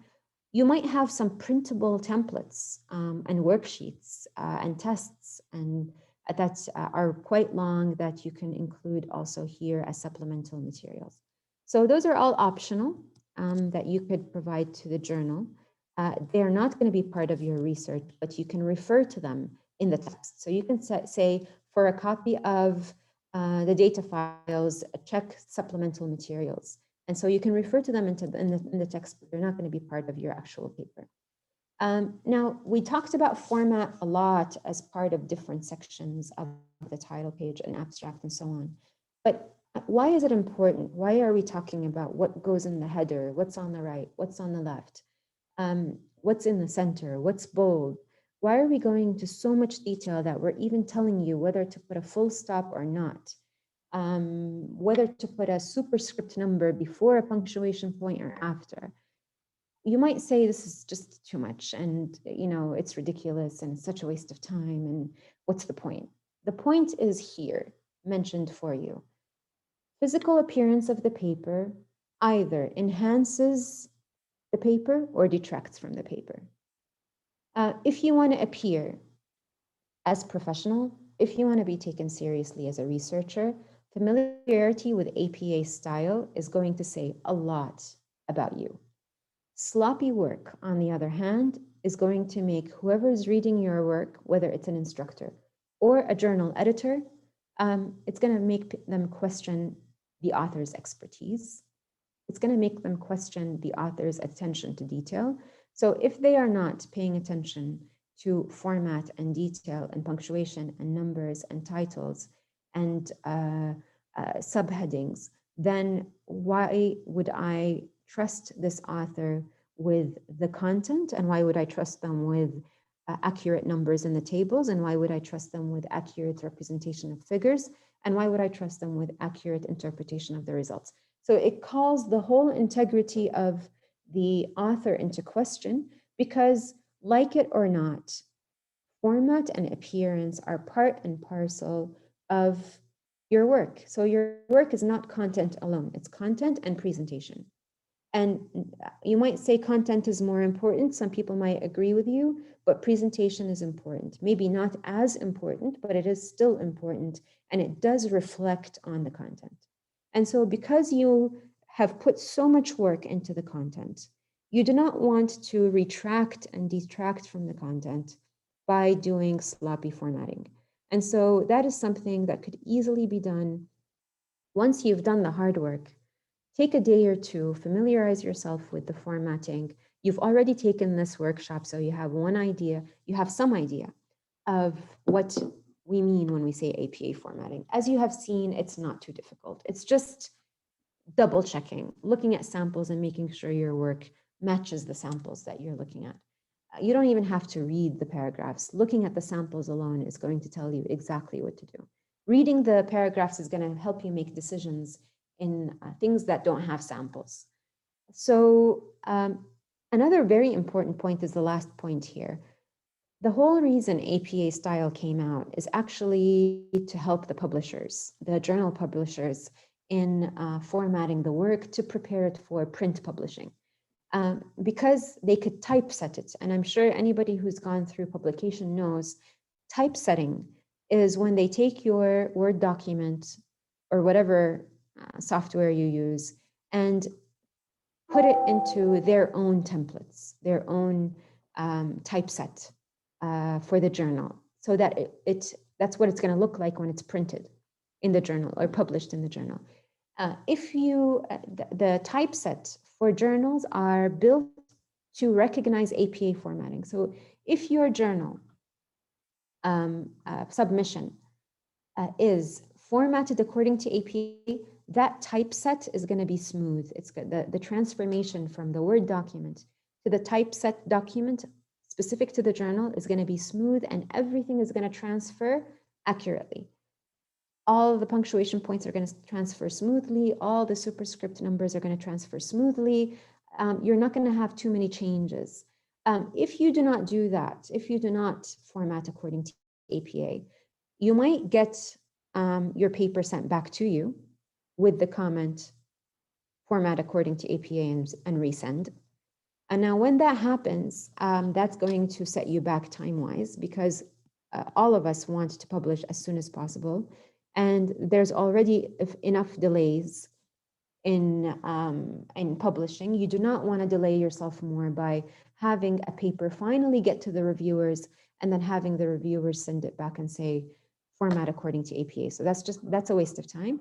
You might have some printable templates and worksheets and tests and that are quite long that you can include also here as supplemental materials. So those are all optional that you could provide to the journal. They're not going to be part of your research, but you can refer to them in the text. So you can say, for a copy of the data files, check supplemental materials. And so you can refer to them in the text, but they're not going to be part of your actual paper. Now, we talked about format a lot as part of different sections of the title page and abstract and so on. But why is it important? Why are we talking about what goes in the header, what's on the right, what's on the left, what's in the center, what's bold? Why are we going into so much detail that we're even telling you whether to put a full stop or not? Whether to put a superscript number before a punctuation point or after. You might say this is just too much and it's ridiculous and it's such a waste of time and what's the point? The point is here, mentioned for you. Physical appearance of the paper either enhances the paper or detracts from the paper. If you want to appear as professional, if you want to be taken seriously as a researcher, familiarity with APA style is going to say a lot about you. Sloppy work, on the other hand, is going to make whoever is reading your work, whether it's an instructor or a journal editor, it's going to make them question the author's expertise. It's going to make them question the author's attention to detail. So if they are not paying attention to format and detail and punctuation and numbers and titles and subheadings, then why would I trust this author with the content? And why would I trust them with accurate numbers in the tables? And why would I trust them with accurate representation of figures? And why would I trust them with accurate interpretation of the results? So it calls the whole integrity of the author into question because, like it or not, format and appearance are part and parcel of your work. So your work is not content alone, it's content and presentation. And you might say content is more important. Some people might agree with you, but presentation is important. Maybe not as important, but it is still important. And it does reflect on the content. And so because you have put so much work into the content, you do not want to retract and detract from the content by doing sloppy formatting. And so that is something that could easily be done once you've done the hard work. Take a day or two, familiarize yourself with the formatting. You've already taken this workshop, so you have one idea, you have some idea of what we mean when we say APA formatting. As you have seen, it's not too difficult. It's just double checking, looking at samples and making sure your work matches the samples that you're looking at. You don't even have to read the paragraphs. Looking at the samples alone is going to tell you exactly what to do. Reading the paragraphs is going to help you make decisions in things that don't have samples. So another very important point is the last point here. The whole reason APA style came out is actually to help the publishers, the journal publishers, in formatting the work to prepare it for print publishing. Because they could typeset it. And I'm sure anybody who's gone through publication knows typesetting is when they take your Word document or whatever software you use and put it into their own templates, their own typeset for the journal, so that that's what it's going to look like when it's printed in the journal or published in the journal. The typeset for journals are built to recognize APA formatting. So if your journal submission is formatted according to APA, that typeset is going to be smooth. It's the transformation from the Word document to the typeset document specific to the journal is going to be smooth, and everything is going to transfer accurately. All the punctuation points are going to transfer smoothly. All the superscript numbers are going to transfer smoothly. You're not going to have too many changes. If you do not do that, if you do not format according to APA, you might get your paper sent back to you with the comment format according to APA and resend. And now when that happens, that's going to set you back time-wise because all of us want to publish as soon as possible. And there's already enough delays in publishing. You do not want to delay yourself more by having a paper finally get to the reviewers and then having the reviewers send it back and say, format according to APA. So that's a waste of time.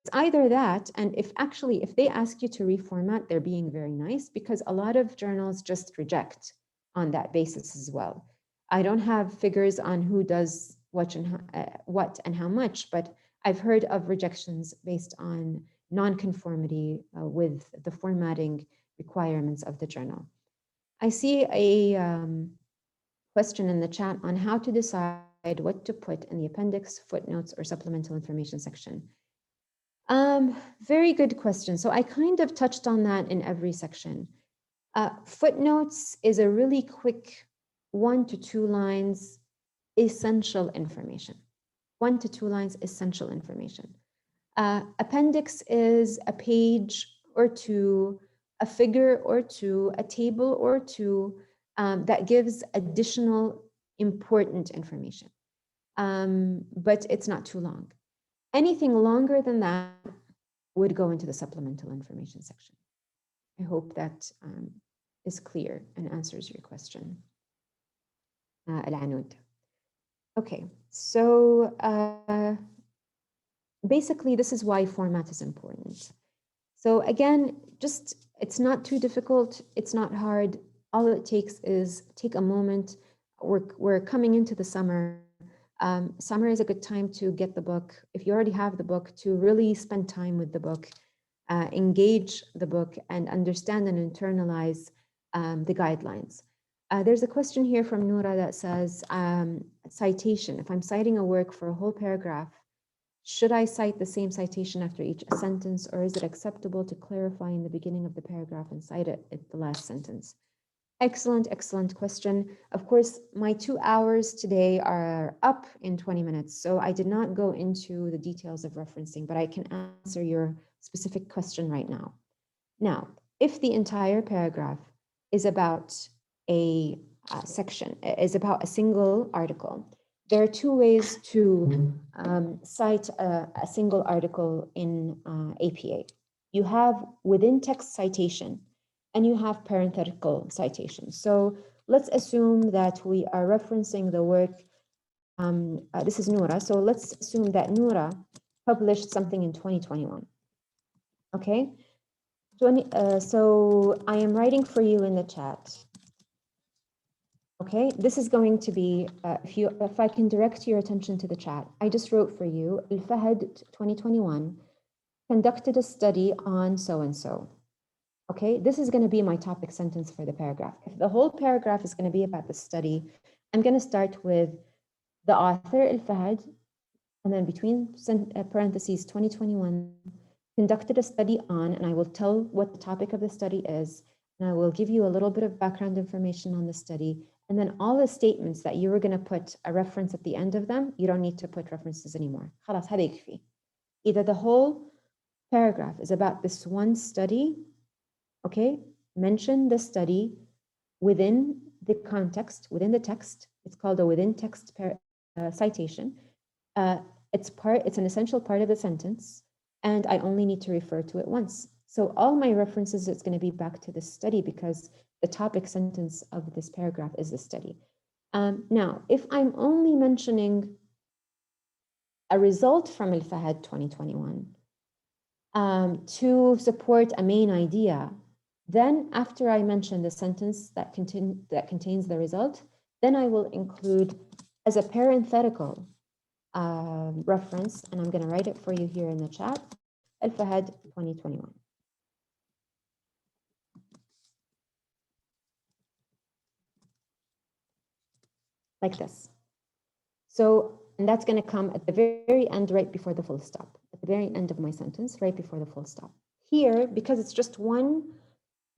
It's either that, and if they ask you to reformat, they're being very nice because a lot of journals just reject on that basis as well. I don't have figures on who does what and how much, but I've heard of rejections based on non-conformity with the formatting requirements of the journal. I see a question in the chat on how to decide what to put in the appendix, footnotes, or supplemental information section. Very good question. So I kind of touched on that in every section. Footnotes is a really quick 1 to 2 lines essential information. 1 to 2 lines essential information. Appendix is a page or two, a figure or two, a table or two that gives additional important information. But it's not too long. Anything longer than that would go into the supplemental information section. I hope that is clear and answers your question, Al-Anud. Okay, so basically this is why format is important. So again, it's not too difficult, it's not hard. All it takes is take a moment. We're coming into the summer. Summer is a good time to get the book. If you already have the book, to really spend time with the book, engage the book and understand and internalize the guidelines. There's a question here from Noura that says, citation. If I'm citing a work for a whole paragraph, should I cite the same citation after each sentence, or is it acceptable to clarify in the beginning of the paragraph and cite it at the last sentence? Excellent, excellent question. Of course, my 2 hours today are up in 20 minutes, so I did not go into the details of referencing, but I can answer your specific question right now. Now, if the entire paragraph is about a section, is about a single article, there are 2 ways to cite a single article in APA. You have within text citation, and you have parenthetical citation. So let's assume that we are referencing the work, this is Noura, so let's assume that Noura published something in 2021, okay? So I am writing for you in the chat. Okay, this is going to be, if I can direct your attention to the chat, I just wrote for you, Al-Fahd 2021 conducted a study on so-and-so. Okay, this is going to be my topic sentence for the paragraph. If the whole paragraph is going to be about the study, I'm going to start with the author, Al-Fahd, and then between parentheses 2021, conducted a study on, and I will tell what the topic of the study is, and I will give you a little bit of background information on the study, and then all the statements that you were going to put a reference at the end of them, you don't need to put references anymore. خلاص هذا يكفي. Either the whole paragraph is about this one study, okay, mention the study within the context, within the text. It's called a within text citation. It's an essential part of the sentence, and I only need to refer to it once. So all my references, it's going to be back to this study because the topic sentence of this paragraph is the study. Now, if I'm only mentioning a result from Al-Fahd 2021 to support a main idea, then after I mention the sentence that contains the result, then I will include as a parenthetical reference, and I'm going to write it for you here in the chat, Al-Fahd 2021. Like this. So, and that's going to come at the very end, right before the full stop, at the very end of my sentence, right before the full stop. Here, because it's just one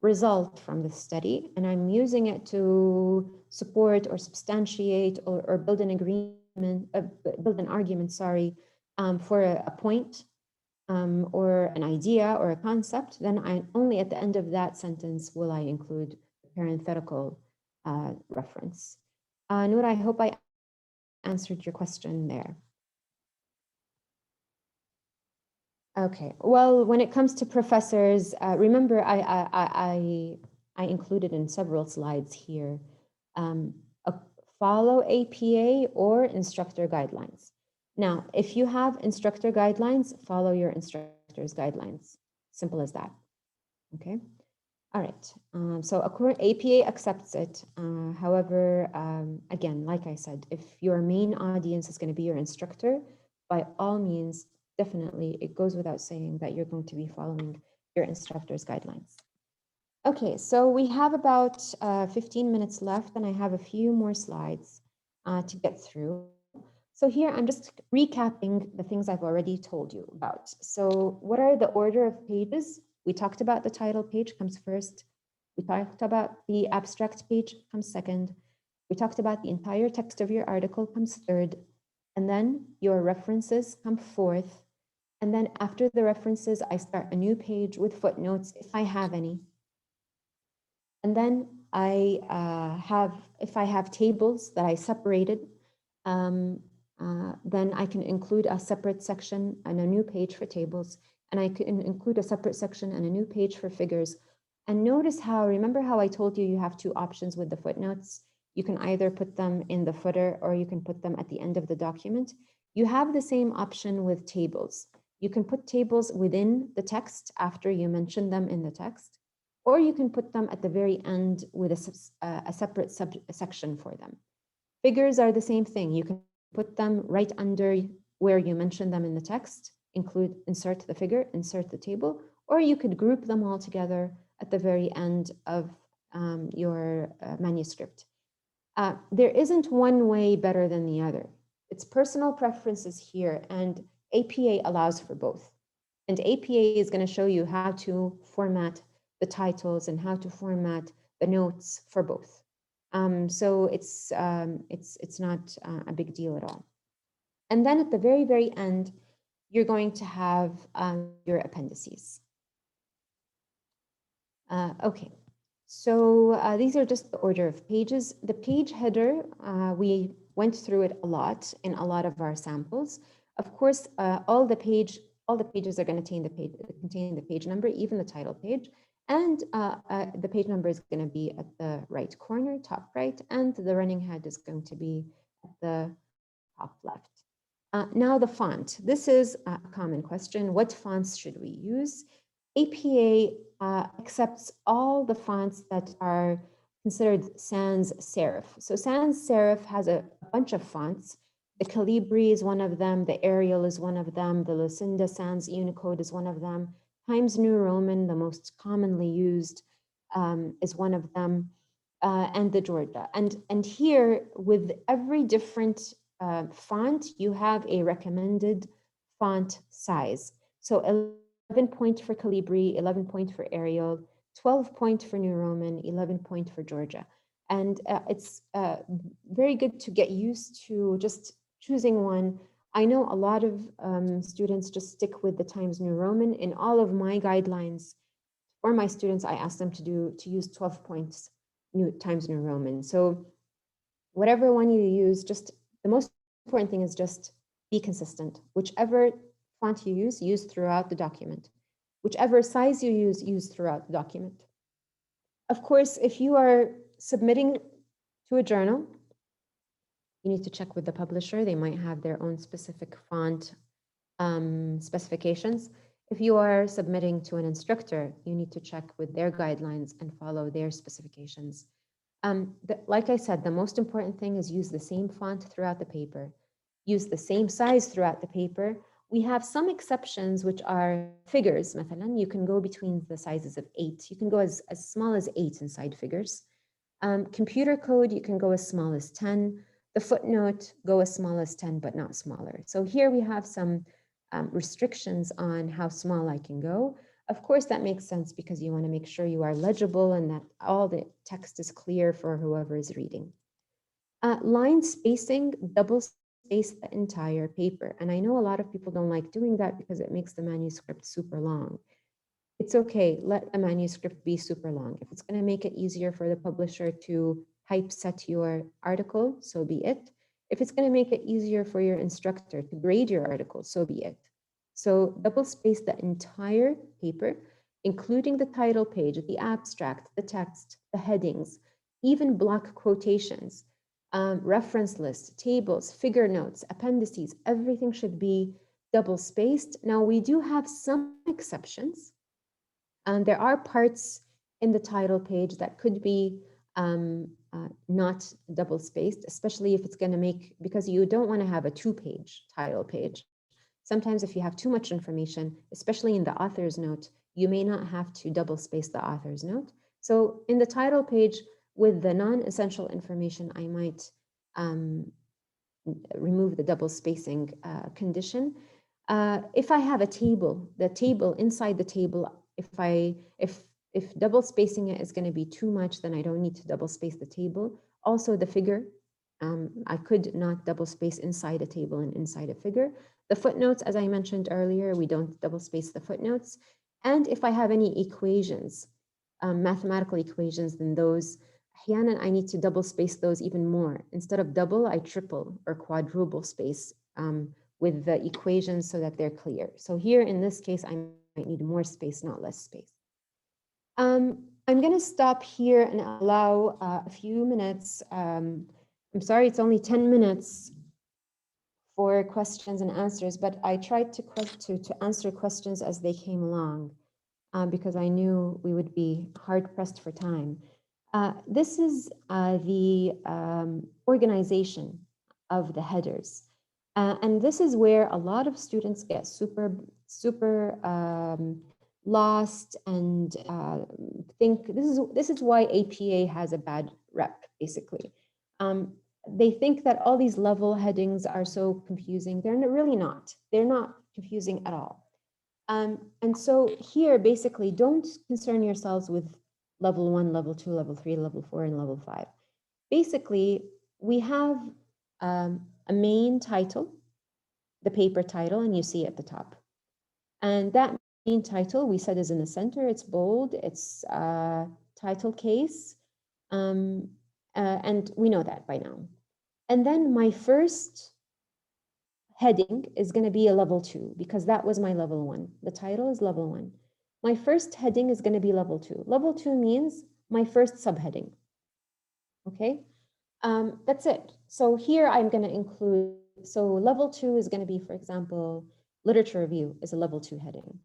result from the study, and I'm using it to support or substantiate or build an agreement, build an argument, sorry, for a point or an idea or a concept, then only at the end of that sentence will I include the parenthetical reference. Noor, I hope I answered your question there. Okay, well, when it comes to professors, remember I included in several slides here, follow APA or instructor guidelines. Now, if you have instructor guidelines, follow your instructor's guidelines. Simple as that, okay? All right, so APA accepts it. However, again, like I said, if your main audience is going to be your instructor, by all means, definitely, it goes without saying that you're going to be following your instructor's guidelines. Okay, so we have about 15 minutes left, and I have a few more slides to get through. So here, I'm just recapping the things I've already told you about. So what are the order of pages? We talked about the title page comes first. We talked about the abstract page comes second. We talked about the entire text of your article comes third. And then your references come fourth. And then after the references, I start a new page with footnotes if I have any. And then if I have tables that I separated, then I can include a separate section and a new page for tables. And I can include a separate section and a new page for figures. And notice how, remember how I told you have two options with the footnotes? You can either put them in the footer or you can put them at the end of the document. You have the same option with tables. You can put tables within the text after you mention them in the text, or you can put them at the very end with a separate section for them. Figures are the same thing. You can put them right under where you mention them in the text, insert the figure, insert the table, or you could group them all together at the very end of your manuscript. There isn't one way better than the other. It's personal preferences here, and APA allows for both. And APA is going to show you how to format the titles and how to format the notes for both. So it's not a big deal at all. And then at the very, very end, you're going to have your appendices. Okay, so these are just the order of pages. The page header, we went through it a lot in a lot of our samples. Of course, all the pages are going to contain the page number, even the title page. And the page number is going to be at the right corner, top right, and the running head is going to be at the top left. Now the font. This is a common question. What fonts should we use? APA accepts all the fonts that are considered sans serif. So sans serif has a bunch of fonts. The Calibri is one of them. The Arial is one of them. The Lucinda Sans Unicode is one of them. Times New Roman, the most commonly used, is one of them, and the Georgia. And here, with every different font, you have a recommended font size. So 11 point for Calibri, 11 point for Arial, 12 point for New Roman, 11 point for Georgia. And it's very good to get used to just choosing one. I know a lot of students just stick with the Times New Roman. In all of my guidelines for my students, I ask them to use 12 points Times New Roman. So whatever one you use, just the most important thing is just be consistent. Whichever font you use throughout the document. Whichever size you use throughout the document. Of course, if you are submitting to a journal, you need to check with the publisher. They might have their own specific font specifications. If you are submitting to an instructor, you need to check with their guidelines and follow their specifications. Like I said, the most important thing is use the same font throughout the paper. Use the same size throughout the paper. We have some exceptions, which are figures. مثلا, you can go between the sizes of 8. You can go as small as 8 inside figures. Computer code, you can go as small as 10. The footnote, go as small as 10, but not smaller. So here we have some restrictions on how small I can go. Of course, that makes sense because you want to make sure you are legible and that all the text is clear for whoever is reading. Line spacing, double space the entire paper. And I know a lot of people don't like doing that because it makes the manuscript super long. It's okay, let a manuscript be super long. If it's going to make it easier for the publisher to typeset your article, so be it. If it's going to make it easier for your instructor to grade your article, so be it. So double space the entire paper, including the title page, the abstract, the text, the headings, even block quotations, reference lists, tables, figure notes, appendices, everything should be double spaced. Now, we do have some exceptions. There are parts in the title page that could be not double spaced, especially if it's going to make, because you don't want to have a 2-page title page. Sometimes if you have too much information, especially in the author's note, you may not have to double space the author's note. So in the title page with the non-essential information, I might remove the double spacing condition. If I have a table, the table inside the table, if double spacing it is going to be too much, then I don't need to double space the table. Also the figure, I could not double space inside a table and inside a figure. The footnotes, as I mentioned earlier, we don't double space the footnotes. And if I have any equations, mathematical equations, then those, I need to double space those even more. Instead of double, I triple or quadruple space with the equations so that they're clear. So here in this case, I might need more space, not less space. I'm going to stop here and allow a few minutes. I'm sorry, it's only 10 minutes for questions and answers, but I tried to answer questions as they came along because I knew we would be hard pressed for time. This is the organization of the headers. And this is where a lot of students get super lost and think this is why APA has a bad rep, basically. They think that all these level headings are so confusing. They're really not. They're not confusing at all. And so here, basically, don't concern yourselves with level 1, level 2, level 3, level 4, and level 5. Basically, we have a main title, the paper title, and you see at the top. And that main title, we said, is in the center. It's bold. It's title case. And we know that by now. And then my first heading is going to be a level 2 because that was my level 1. The title is level 1. My first heading is going to be level 2. Level 2 means my first subheading. Okay, that's it. So here I'm going to include, so level 2 is going to be, for example, literature review is a level 2 heading.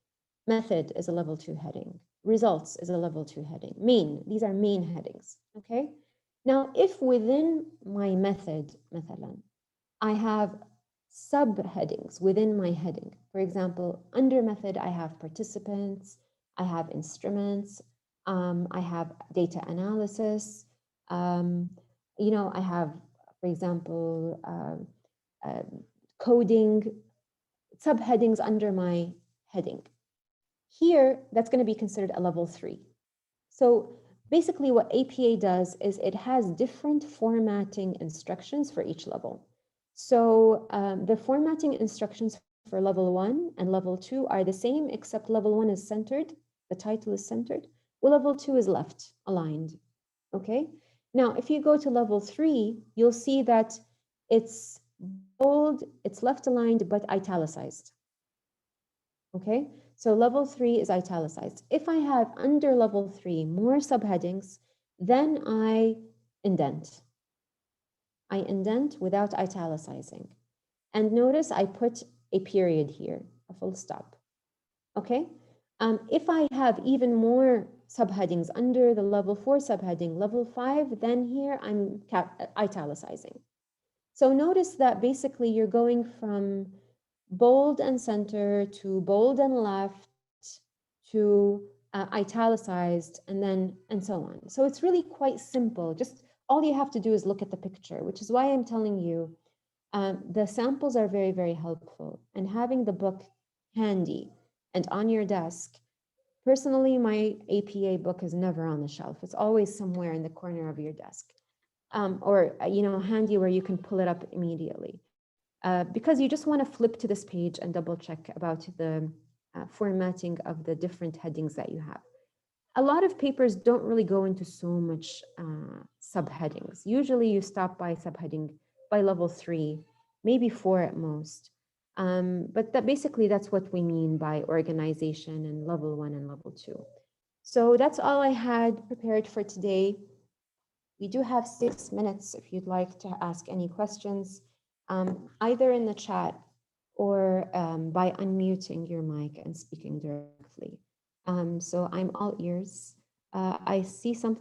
Method is a level 2 heading. Results is a level 2 heading. Main, these are main headings. Okay, now if within my method, I have subheadings within my heading. For example, under method, I have participants, I have instruments, I have data analysis, I have, for example, coding, subheadings under my heading. Here, that's going to be considered a level 3. So basically what APA does is it has different formatting instructions for each level. So the formatting instructions for level 1 and level 2 are the same, except level 1 is centered, the title is centered, well, level 2 is left aligned, okay? Now, if you go to level 3, you'll see that it's bold, it's left aligned, but italicized, okay? So level 3 is italicized. If I have under level 3 more subheadings, then I indent. I indent without italicizing. And notice I put a period here, a full stop. Okay? If I have even more subheadings under the level 4 subheading, level 5, then here I'm italicizing. So notice that basically you're going from bold and center to bold and left to italicized and so on. So it's really quite simple. Just all you have to do is look at the picture, which is why I'm telling you the samples are very, very helpful. And having the book handy and on your desk. Personally, my APA book is never on the shelf. It's always somewhere in the corner of your desk or, handy where you can pull it up immediately. because you just want to flip to this page and double check about the formatting of the different headings that you have. A lot of papers don't really go into so much subheadings. Usually you stop by subheading by level 3, maybe 4 at most. But that basically that's what we mean by organization and level 1 and level 2. So that's all I had prepared for today. We do have 6 minutes if you'd like to ask any questions, either in the chat or by unmuting your mic and speaking directly. So I'm all ears. I see something